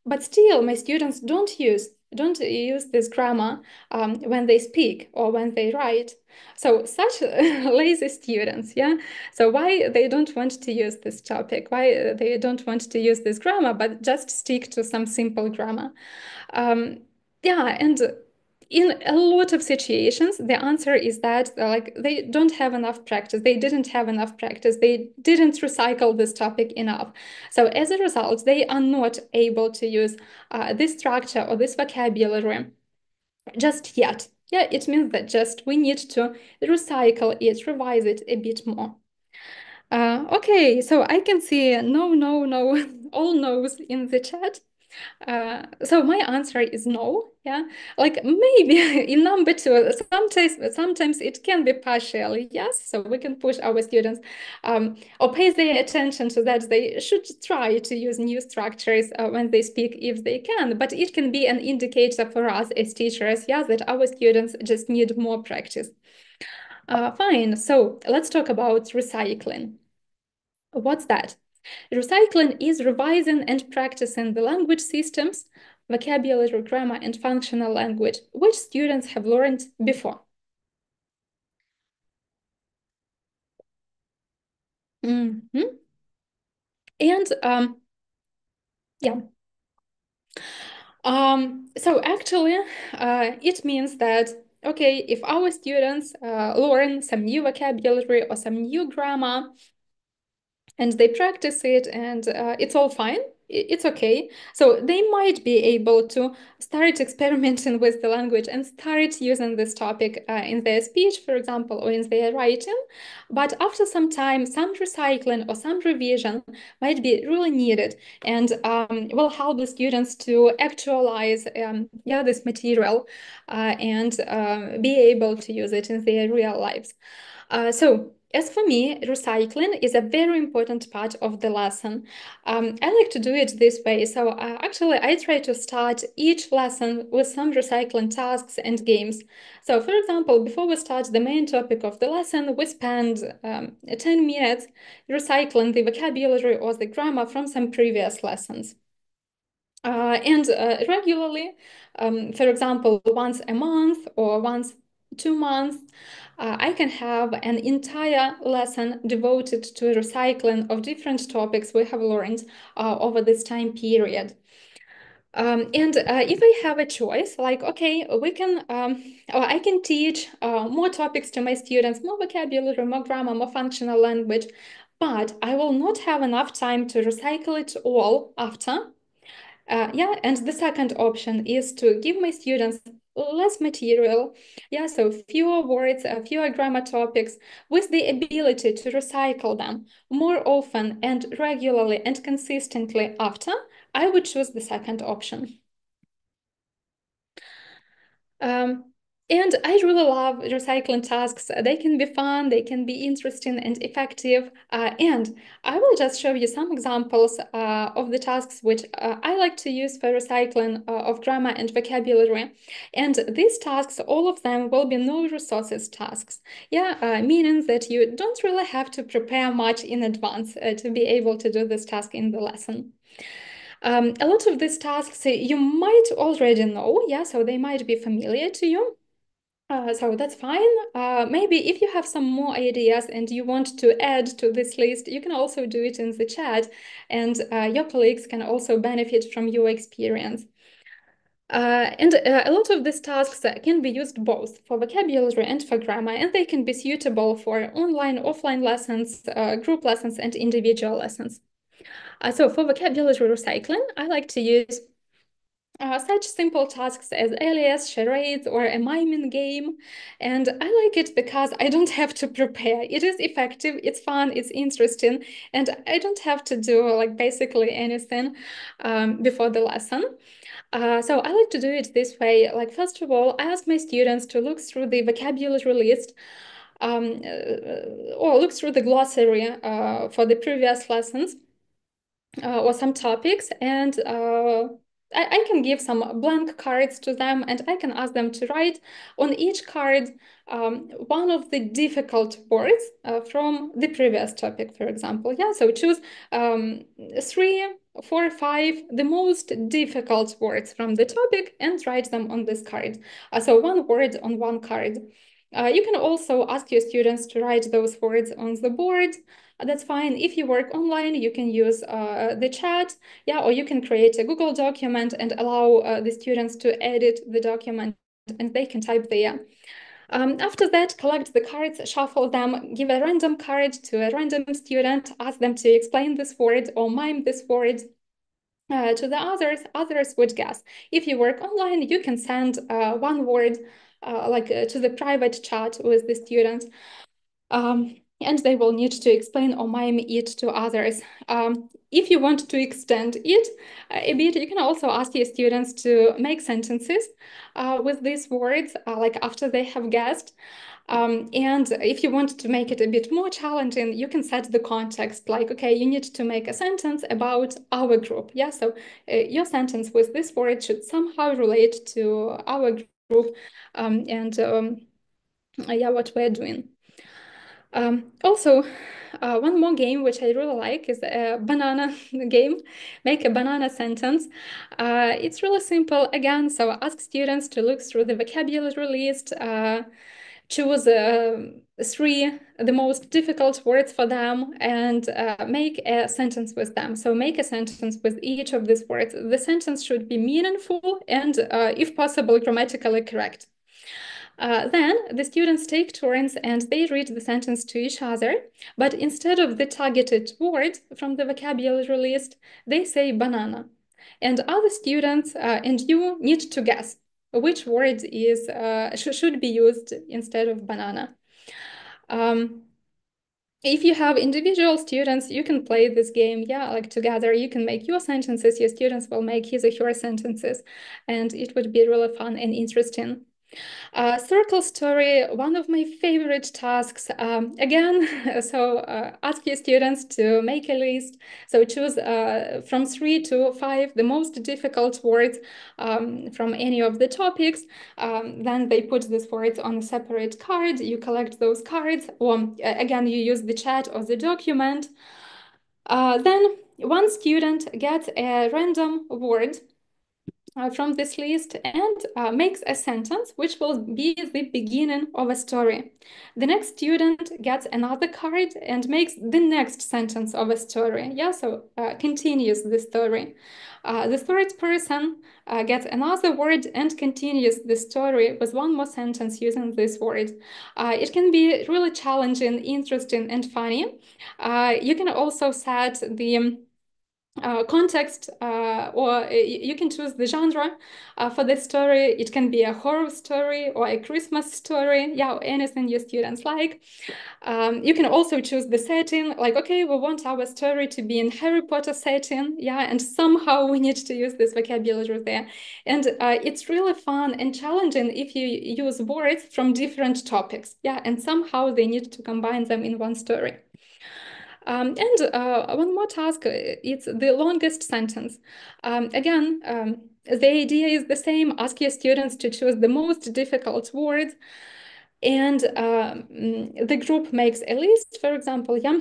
but still my students don't use this grammar when they speak or when they write. So such lazy students, yeah. So why they don't want to use this topic? Why they don't want to use this grammar, but just stick to some simple grammar? Yeah, and in a lot of situations, the answer is that like they don't have enough practice. They didn't have enough practice. They didn't recycle this topic enough. So as a result, they are not able to use this structure or this vocabulary just yet. Yeah, it means that just we need to recycle it, revise it a bit more. Okay, so I can see no, no, no, all no's in the chat. So my answer is no. Yeah, like maybe in number two, sometimes it can be partial. Yes, so we can push our students or pay their attention to that. They should try to use new structures when they speak if they can. But it can be an indicator for us as teachers, yeah, that our students just need more practice. Fine. So let's talk about recycling. What's that? Recycling is revising and practicing the language systems, vocabulary, grammar, and functional language, which students have learned before. Mhm. And yeah, so actually, it means that, okay, if our students learn some new vocabulary or some new grammar, and they practice it and it's all fine, it's okay, so they might be able to start experimenting with the language and start using this topic in their speech, for example, or in their writing. But after some time, some recycling or some revision might be really needed and will help the students to actualize yeah, this material and be able to use it in their real lives. So as for me, recycling is a very important part of the lesson. I like to do it this way. So actually, I try to start each lesson with some recycling tasks and games. So for example, before we start the main topic of the lesson, we spend 10 minutes recycling the vocabulary or the grammar from some previous lessons. And regularly, for example, once a month or once 2 months, I can have an entire lesson devoted to recycling of different topics we have learned over this time period. And if I have a choice, like, okay, we can, or I can teach more topics to my students, more vocabulary, more grammar, more functional language, but I will not have enough time to recycle it all after. Yeah, and the second option is to give my students less material. Yeah, so fewer words, fewer grammar topics, with the ability to recycle them more often and regularly and consistently after. I would choose the second option. Um, and I really love recycling tasks. They can be fun, they can be interesting and effective. And I will just show you some examples of the tasks which I like to use for recycling of grammar and vocabulary. And these tasks, all of them will be no resources tasks. Yeah, meaning that you don't really have to prepare much in advance to be able to do this task in the lesson. A lot of these tasks you might already know, yeah, so they might be familiar to you. So that's fine. Maybe if you have some more ideas and you want to add to this list, you can also do it in the chat, and your colleagues can also benefit from your experience. And a lot of these tasks can be used both for vocabulary and for grammar, and they can be suitable for online, offline lessons, group lessons, and individual lessons. So for vocabulary recycling, I like to use such simple tasks as alias, charades, or a miming game. And I like it because I don't have to prepare. It is effective, it's fun, it's interesting, and I don't have to do like basically anything before the lesson. So I like to do it this way. Like, first of all, I ask my students to look through the vocabulary list or look through the glossary for the previous lessons or some topics, and I can give some blank cards to them, and I can ask them to write on each card one of the difficult words from the previous topic, for example. Yeah, so choose 3, 4, 5, the most difficult words from the topic and write them on this card. So one word on one card. You can also ask your students to write those words on the board. That's fine. If you work online, you can use the chat, yeah, or you can create a Google document and allow the students to edit the document they can type there. After that, collect the cards, shuffle them, give a random card to a random student, ask them to explain this word or mime this word to the others. Others would guess. If you work online, you can send one word to the private chat with the students. And they will need to explain or mime it to others. If you want to extend it a bit, you can also ask your students to make sentences with these words, like after they have guessed. And if you want to make it a bit more challenging, you can set the context, like, okay, you need to make a sentence about our group. Yeah, so your sentence with this word should somehow relate to our group yeah, what we're doing. Also, one more game which I really like is a banana game. Make a banana sentence. It's really simple again. So ask students to look through the vocabulary list, choose three the most difficult words for them, and make a sentence with them. So make a sentence with each of these words. The sentence should be meaningful and, if possible, grammatically correct. Then the students take turns and they read the sentence to each other, but instead of the targeted word from the vocabulary list, they say banana. And other students and you need to guess which word should be used instead of banana. If you have individual students, you can play this game, yeah, like together. You can make your sentences, your students will make his or her sentences, and it would be really fun and interesting. Circle story, one of my favorite tasks. Again, so ask your students to make a list. So choose from 3 to 5 the most difficult words from any of the topics. Then they put these words on a separate card. You collect those cards, or again, you use the chat or the document. Then one student gets a random word from this list and makes a sentence which will be the beginning of a story. The next student gets another card and makes the next sentence of a story. Yeah, so continues the story. The third person gets another word and continues the story with one more sentence using this word. It can be really challenging, interesting, and funny. You can also set the context, or you can choose the genre for the story. It can be a horror story or a Christmas story, yeah, anything your students like. You can also choose the setting, like, okay, we want our story to be in Harry Potter setting, yeah, and somehow we need to use this vocabulary there. And it's really fun and challenging if you use words from different topics, yeah, and somehow they need to combine them in one story. And one more task, it's the longest sentence. Again, the idea is the same. Ask your students to choose the most difficult words, and the group makes a list, for example, yeah,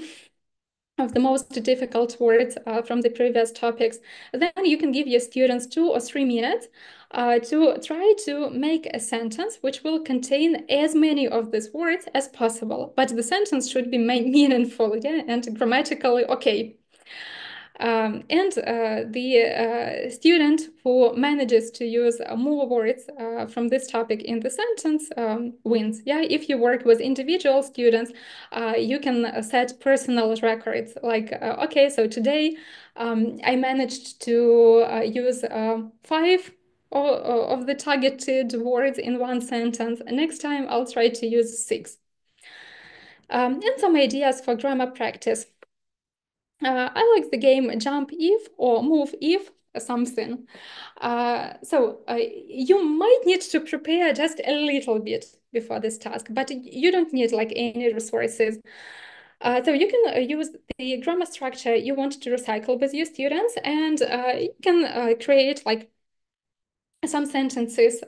of the most difficult words from the previous topics. Then you can give your students 2 or 3 minutes to try to make a sentence which will contain as many of these words as possible. But the sentence should be meaningful, yeah, and grammatically okay. And the student who manages to use more words from this topic in the sentence wins. Yeah, if you work with individual students, you can set personal records. Like, okay, so today I managed to use 5 of the targeted words in one sentence. Next time I'll try to use 6. And some ideas for grammar practice. I like the game jump if or move if something. You might need to prepare just a little bit before this task, but you don't need like any resources. So you can use the grammar structure you want to recycle with your students, and you can create like some sentences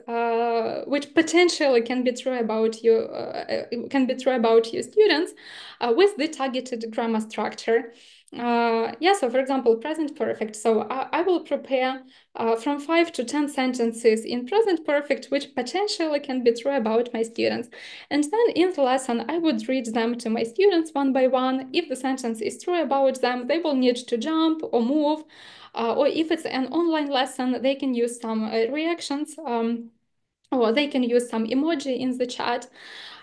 which potentially can be true about your students with the targeted grammar structure. Yeah, so for example, present perfect. So I will prepare from 5 to 10 sentences in present perfect, which potentially can be true about my students. And then in the lesson, I would read them to my students one by one. If the sentence is true about them, they will need to jump or move. Or if it's an online lesson, they can use some reactions or they can use some emoji in the chat,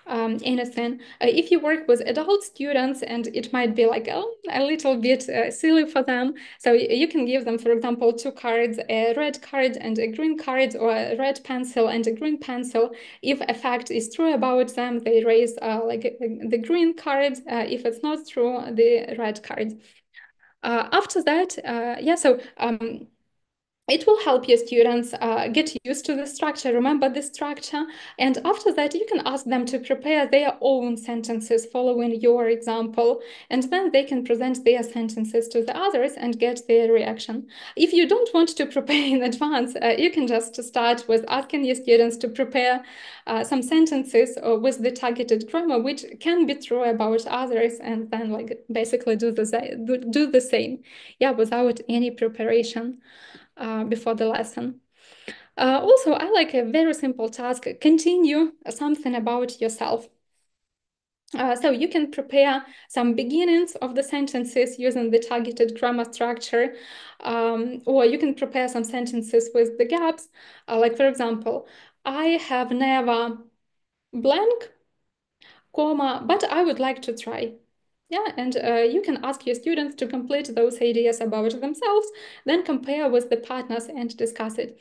anything. If you work with adult students, and it might be like a little bit silly for them, so you can give them, for example, two cards, a red card and a green card, or a red pencil and a green pencil. If a fact is true about them, they raise like the green card. If it's not true, the red card. After that, yeah, so it will help your students get used to the structure, remember the structure, and after that you can ask them to prepare their own sentences following your example, and then they can present their sentences to the others and get their reaction. If you don't want to prepare in advance, you can just start with asking your students to prepare some sentences with the targeted grammar, which can be true about others, and then like basically do the same, yeah, without any preparation before the lesson. Also, I like a very simple task, continue something about yourself. So you can prepare some beginnings of the sentences using the targeted grammar structure, or you can prepare some sentences with the gaps. Like, for example, I have never blank, comma, but I would like to try. Yeah, and you can ask your students to complete those ideas about themselves, then compare with the partners and discuss it.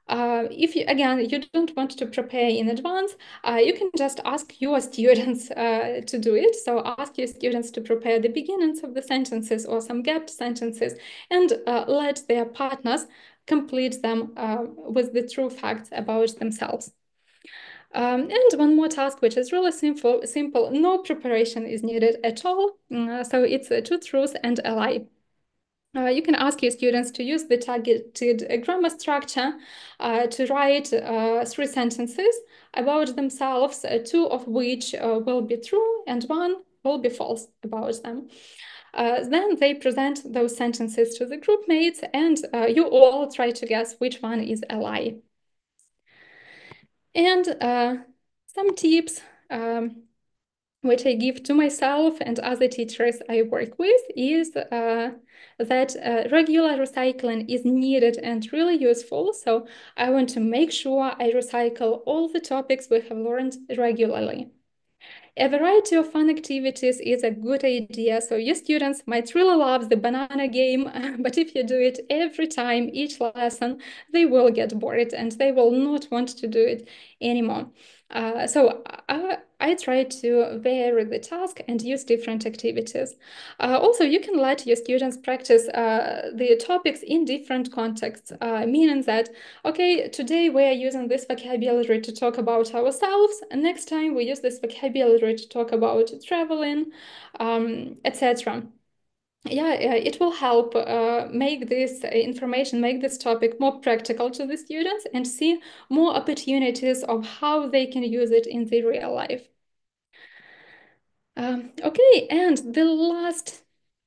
If you, again, you don't want to prepare in advance, you can just ask your students to do it. So ask your students to prepare the beginnings of the sentences or some gapped sentences, and let their partners complete them with the true facts about themselves. And one more task, which is really simple, no preparation is needed at all. So it's two truths and a lie. You can ask your students to use the targeted grammar structure to write three sentences about themselves, two of which will be true and one will be false about them. Then they present those sentences to the group mates, and you all try to guess which one is a lie. And some tips which I give to myself and other teachers I work with is that regular recycling is needed and really useful. So I want to make sure I recycle all the topics we have learned regularly. A variety of fun activities is a good idea. So your students might really love the banana game, but if you do it every time, each lesson, they will get bored and they will not want to do it anymore. So I try to vary the task and use different activities. Also, you can let your students practice the topics in different contexts, meaning that, okay, today we are using this vocabulary to talk about ourselves, and next time we use this vocabulary to talk about traveling, etc. Yeah, it will help make this information, make this topic more practical to the students and see more opportunities of how they can use it in the real life. Okay, and the last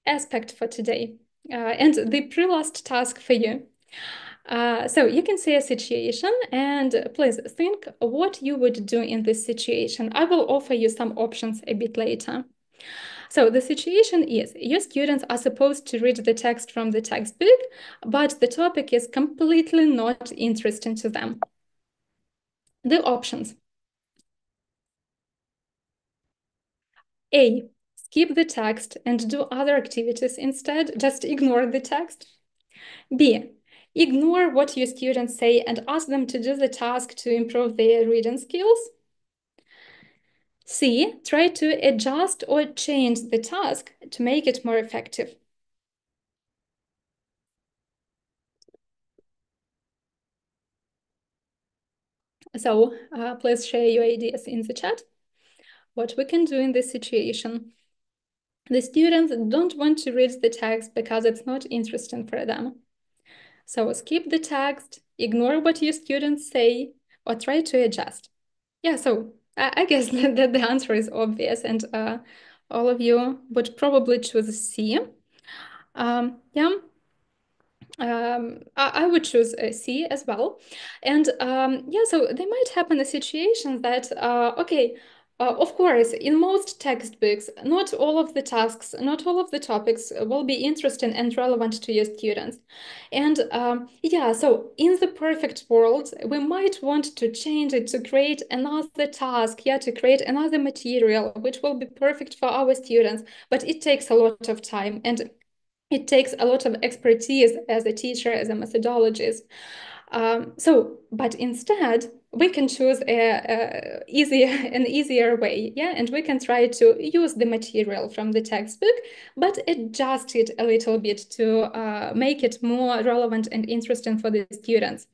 aspect for today, and the pre-last task for you. So you can see a situation and please think what you would do in this situation. I will offer you some options a bit later. So the situation is your students are supposed to read the text from the textbook, but the topic is completely not interesting to them. The options. A, skip the text and do other activities instead, just ignore the text. B, ignore what your students say and ask them to do the task to improve their reading skills. C, try to adjust or change the task to make it more effective. So please share your ideas in the chat. What we can do in this situation. The students don't want to read the text because it's not interesting for them. So skip the text, ignore what your students say, or try to adjust. Yeah, so I guess that the answer is obvious, and all of you would probably choose C. Yeah. I would choose C as well. And yeah, so there might happen a situation that, okay, Of course, in most textbooks, not all of the tasks, not all of the topics will be interesting and relevant to your students. And yeah, so in the perfect world, we might want to change it to create another task, yeah, to create another material, which will be perfect for our students. But it takes a lot of time and it takes a lot of expertise as a teacher, as a methodologist. But instead, we can choose an easier way, yeah, and we can try to use the material from the textbook, but adjust it a little bit to make it more relevant and interesting for the students.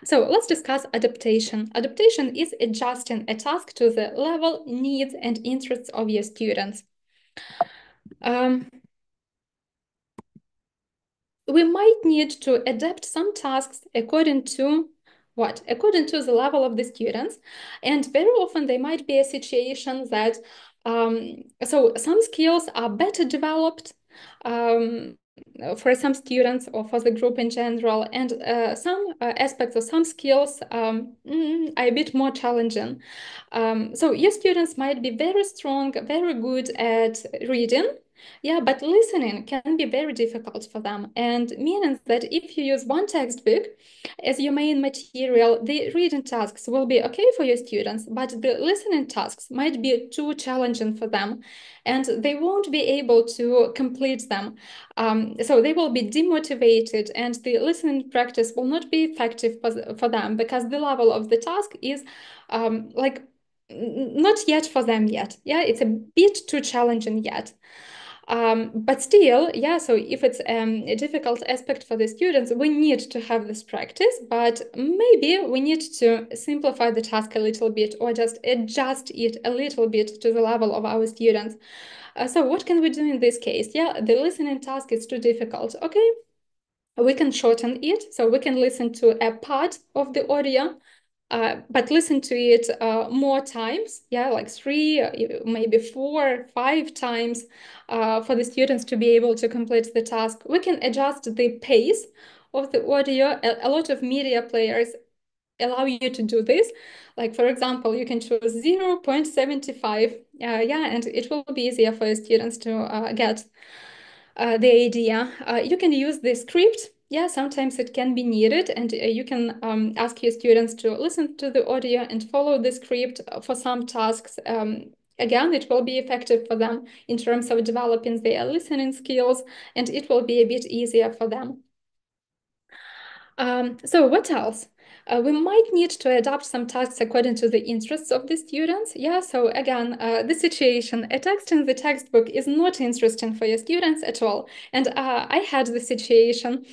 So let's discuss adaptation. Adaptation is adjusting a task to the level, needs, and interests of your students. Um, we might need to adapt some tasks according to what? According to the level of the students. And very often there might be a situation that so some skills are better developed for some students or for the group in general, and some aspects of some skills are a bit more challenging. So your students might be very strong, very good at reading, yeah, but listening can be very difficult for them, and meaning that if you use one textbook as your main material, the reading tasks will be okay for your students, but the listening tasks might be too challenging for them, and they won't be able to complete them. So they will be demotivated, and the listening practice will not be effective for them because the level of the task is like not yet for them yet. Yeah, it's a bit too challenging yet. But still, yeah, so if it's a difficult aspect for the students, we need to have this practice, but maybe we need to simplify the task a little bit or just adjust it a little bit to the level of our students. So what can we do in this case? Yeah, the listening task is too difficult. Okay, we can shorten it. So we can listen to a part of the audio, but listen to it more times, yeah, like 3, maybe 4, 5 times for the students to be able to complete the task. We can adjust the pace of the audio. A lot of media players allow you to do this. Like, for example, you can choose 0.75, yeah, and it will be easier for your students to get the idea. You can use the script. Yeah, sometimes it can be needed, and you can ask your students to listen to the audio and follow the script for some tasks. Again, it will be effective for them in terms of developing their listening skills, and it will be a bit easier for them. So what else? We might need to adapt some tasks according to the interests of the students. Yeah, so again, the situation, a text in the textbook is not interesting for your students at all. And I had the situation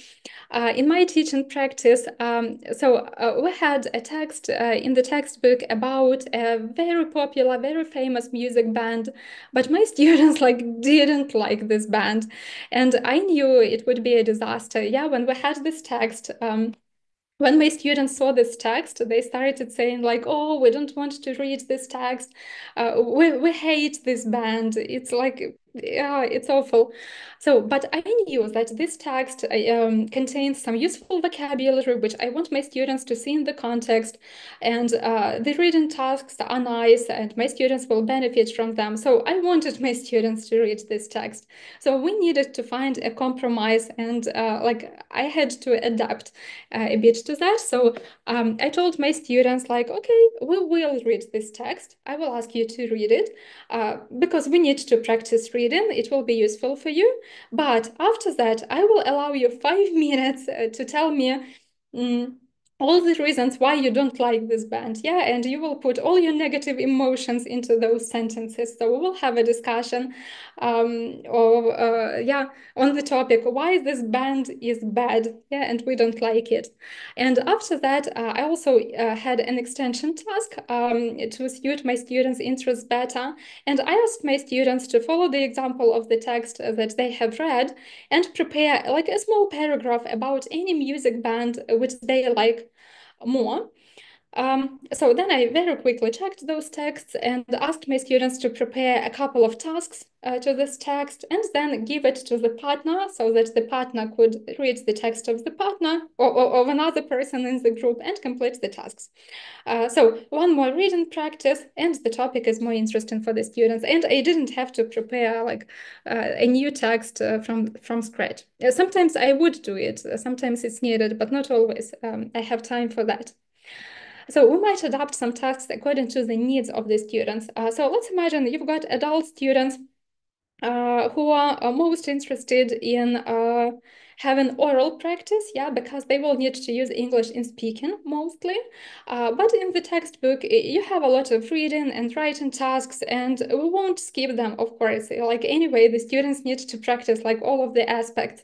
in my teaching practice. We had a text in the textbook about a very popular, very famous music band, but my students like didn't like this band, and I knew it would be a disaster. Yeah, when we had this text. When my students saw this text, they started saying like, "Oh, we don't want to read this text. We hate this band. It's like, yeah, it's awful." So, but I knew that this text contains some useful vocabulary, which I want my students to see in the context, and the reading tasks are nice, and my students will benefit from them. So I wanted my students to read this text. So we needed to find a compromise, and like I had to adapt a bit to that. So I told my students like, okay, we will read this text. I will ask you to read it because we need to practice reading. It will be useful for you. But after that, I will allow you 5 minutes to tell me all the reasons why you don't like this band. Yeah, and you will put all your negative emotions into those sentences. So we will have a discussion yeah, on the topic why this band is bad, yeah, and we don't like it. And after that, I also had an extension task to suit my students' interests better. And I asked my students to follow the example of the text that they have read and prepare like a small paragraph about any music band which they like more. So then I very quickly checked those texts and asked my students to prepare a couple of tasks to this text and then give it to the partner so that the partner could read the text of the partner or of another person in the group and complete the tasks. So one more reading practice and the topic is more interesting for the students. And I didn't have to prepare like a new text from scratch. Sometimes I would do it. Sometimes it's needed, but not always. I have time for that. So we might adapt some tasks according to the needs of the students. So let's imagine you've got adult students who are most interested in having oral practice, yeah, because they will need to use English in speaking mostly. But in the textbook, you have a lot of reading and writing tasks, and we won't skip them, of course. Like anyway, the students need to practice like all of the aspects.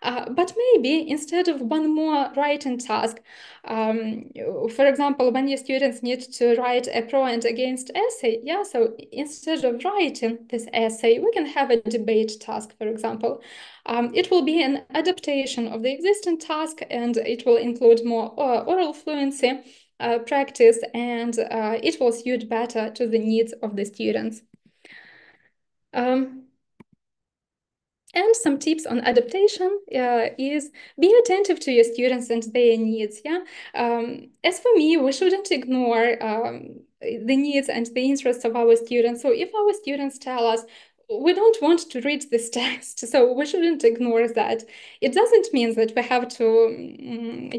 But maybe instead of one more writing task, um, for example, when your students need to write a pro and against essay, yeah, so instead of writing this essay, we can have a debate task, for example. It will be an adaptation of the existing task and it will include more oral fluency practice and it will suit better to the needs of the students. And some tips on adaptation is be attentive to your students and their needs. Yeah, as for me, we shouldn't ignore the needs and the interests of our students. So if our students tell us we don't want to read this text, so we shouldn't ignore that. It doesn't mean that we have to,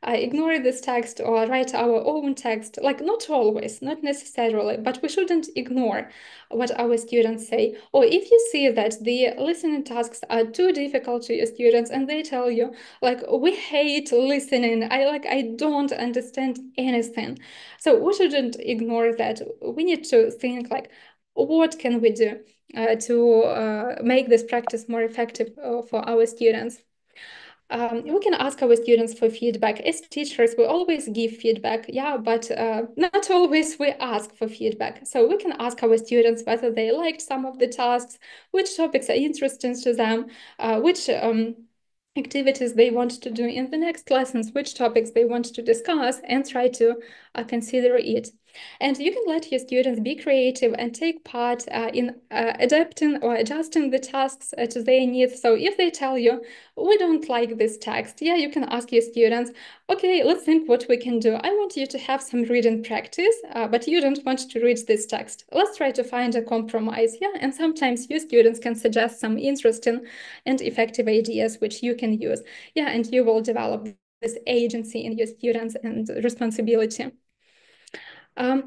ignore this text or write our own text. Like not always, not necessarily, but we shouldn't ignore what our students say. Or if you see that the listening tasks are too difficult to your students and they tell you like we hate listening, I don't understand anything. So we shouldn't ignore that. We need to think like what can we do to make this practice more effective for our students. We can ask our students for feedback. As teachers, we always give feedback, yeah, but not always we ask for feedback. So we can ask our students whether they liked some of the tasks, which topics are interesting to them, which activities they want to do in the next lessons, which topics they want to discuss, and try to consider it. And you can let your students be creative and take part in adapting or adjusting the tasks to their needs. So if they tell you, we don't like this text, yeah, you can ask your students, okay, let's think what we can do. I want you to have some reading practice, but you don't want to read this text. Let's try to find a compromise, yeah? And sometimes your students can suggest some interesting and effective ideas which you can use, yeah, and you will develop this agency in your students and responsibility.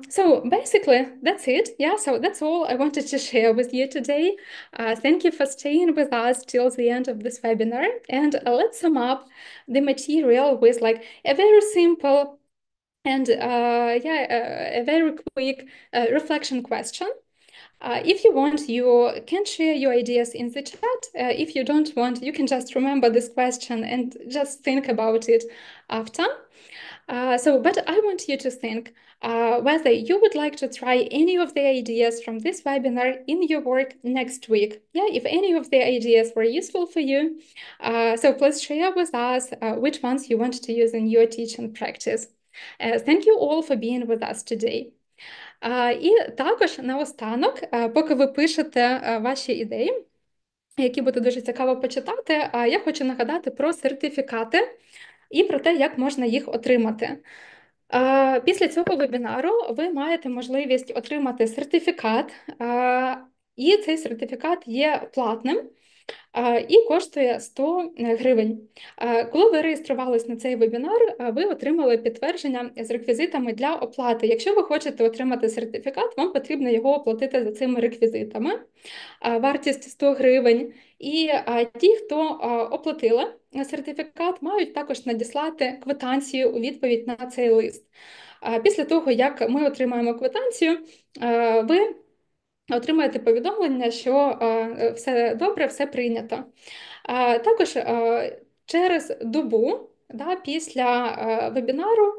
So basically, that's it. Yeah, so that's all I wanted to share with you today. Thank you for staying with us till the end of this webinar. And let's sum up the material with like a very simple and a very quick reflection question. If you want, you can share your ideas in the chat. If you don't want, you can just remember this question and just think about it after. But I want you to think whether you would like to try any of the ideas from this webinar in your work next week. Yeah, if any of the ideas were useful for you, so please share with us which ones you want to use in your teaching practice. Thank you all for being with us today. І також наостанок, поки ви пишете ваші ідеї, які буде дуже цікаво почитати, я хочу нагадати про сертифікати і про те, як можна їх отримати. Після цього вебінару ви маєте можливість отримати сертифікат, і цей сертифікат є платним і коштує 100 гривень. Коли ви реєструвались на цей вебінар, ви отримали підтвердження з реквізитами для оплати. Якщо ви хочете отримати сертифікат, вам потрібно його оплатити за цими реквізитами. Вартість 100 гривень. І ті, хто оплатили сертифікат, мають також надіслати квитанцію у відповідь на цей лист. Після того, як ми отримаємо квитанцію, ви отримаєте повідомлення, що все добре, все прийнято. Також через добу, після вебінару,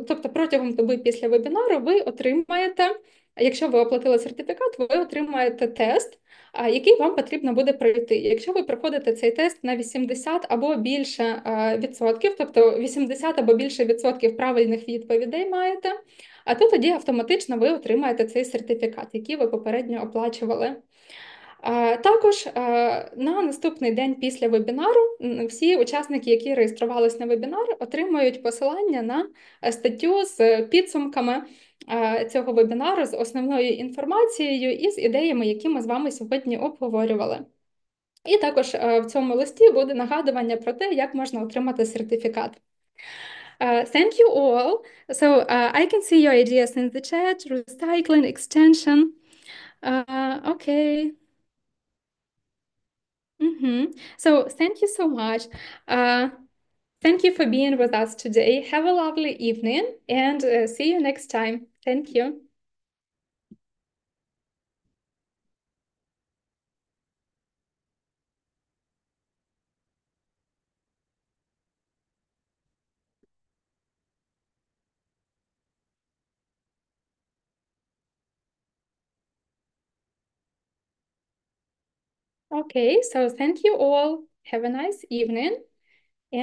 тобто протягом доби після вебінару ви отримаєте, якщо ви оплатили сертифікат, ви отримаєте тест який вам потрібно буде пройти. Якщо ви проходите цей тест на 80 або більше відсотків, тобто 80 або більше відсотків правильних відповідей маєте, то тоді автоматично ви отримаєте цей сертифікат, який ви попередньо оплачували. Також на наступний день після вебінару всі учасники, які реєструвалися на вебінар, отримують посилання на статтю з підсумками цього вебінару, з основною інформацією і з ідеями, які ми з вами сьогодні обговорювали. І також в цьому листі буде нагадування про те, як можна отримати сертифікат. Thank you all. So I can see your ideas in the chat, recycling, extension. Okay. So thank you so much. Thank you for being with us today. Have a lovely evening and see you next time. Thank you. Okay, so thank you all. Have a nice evening.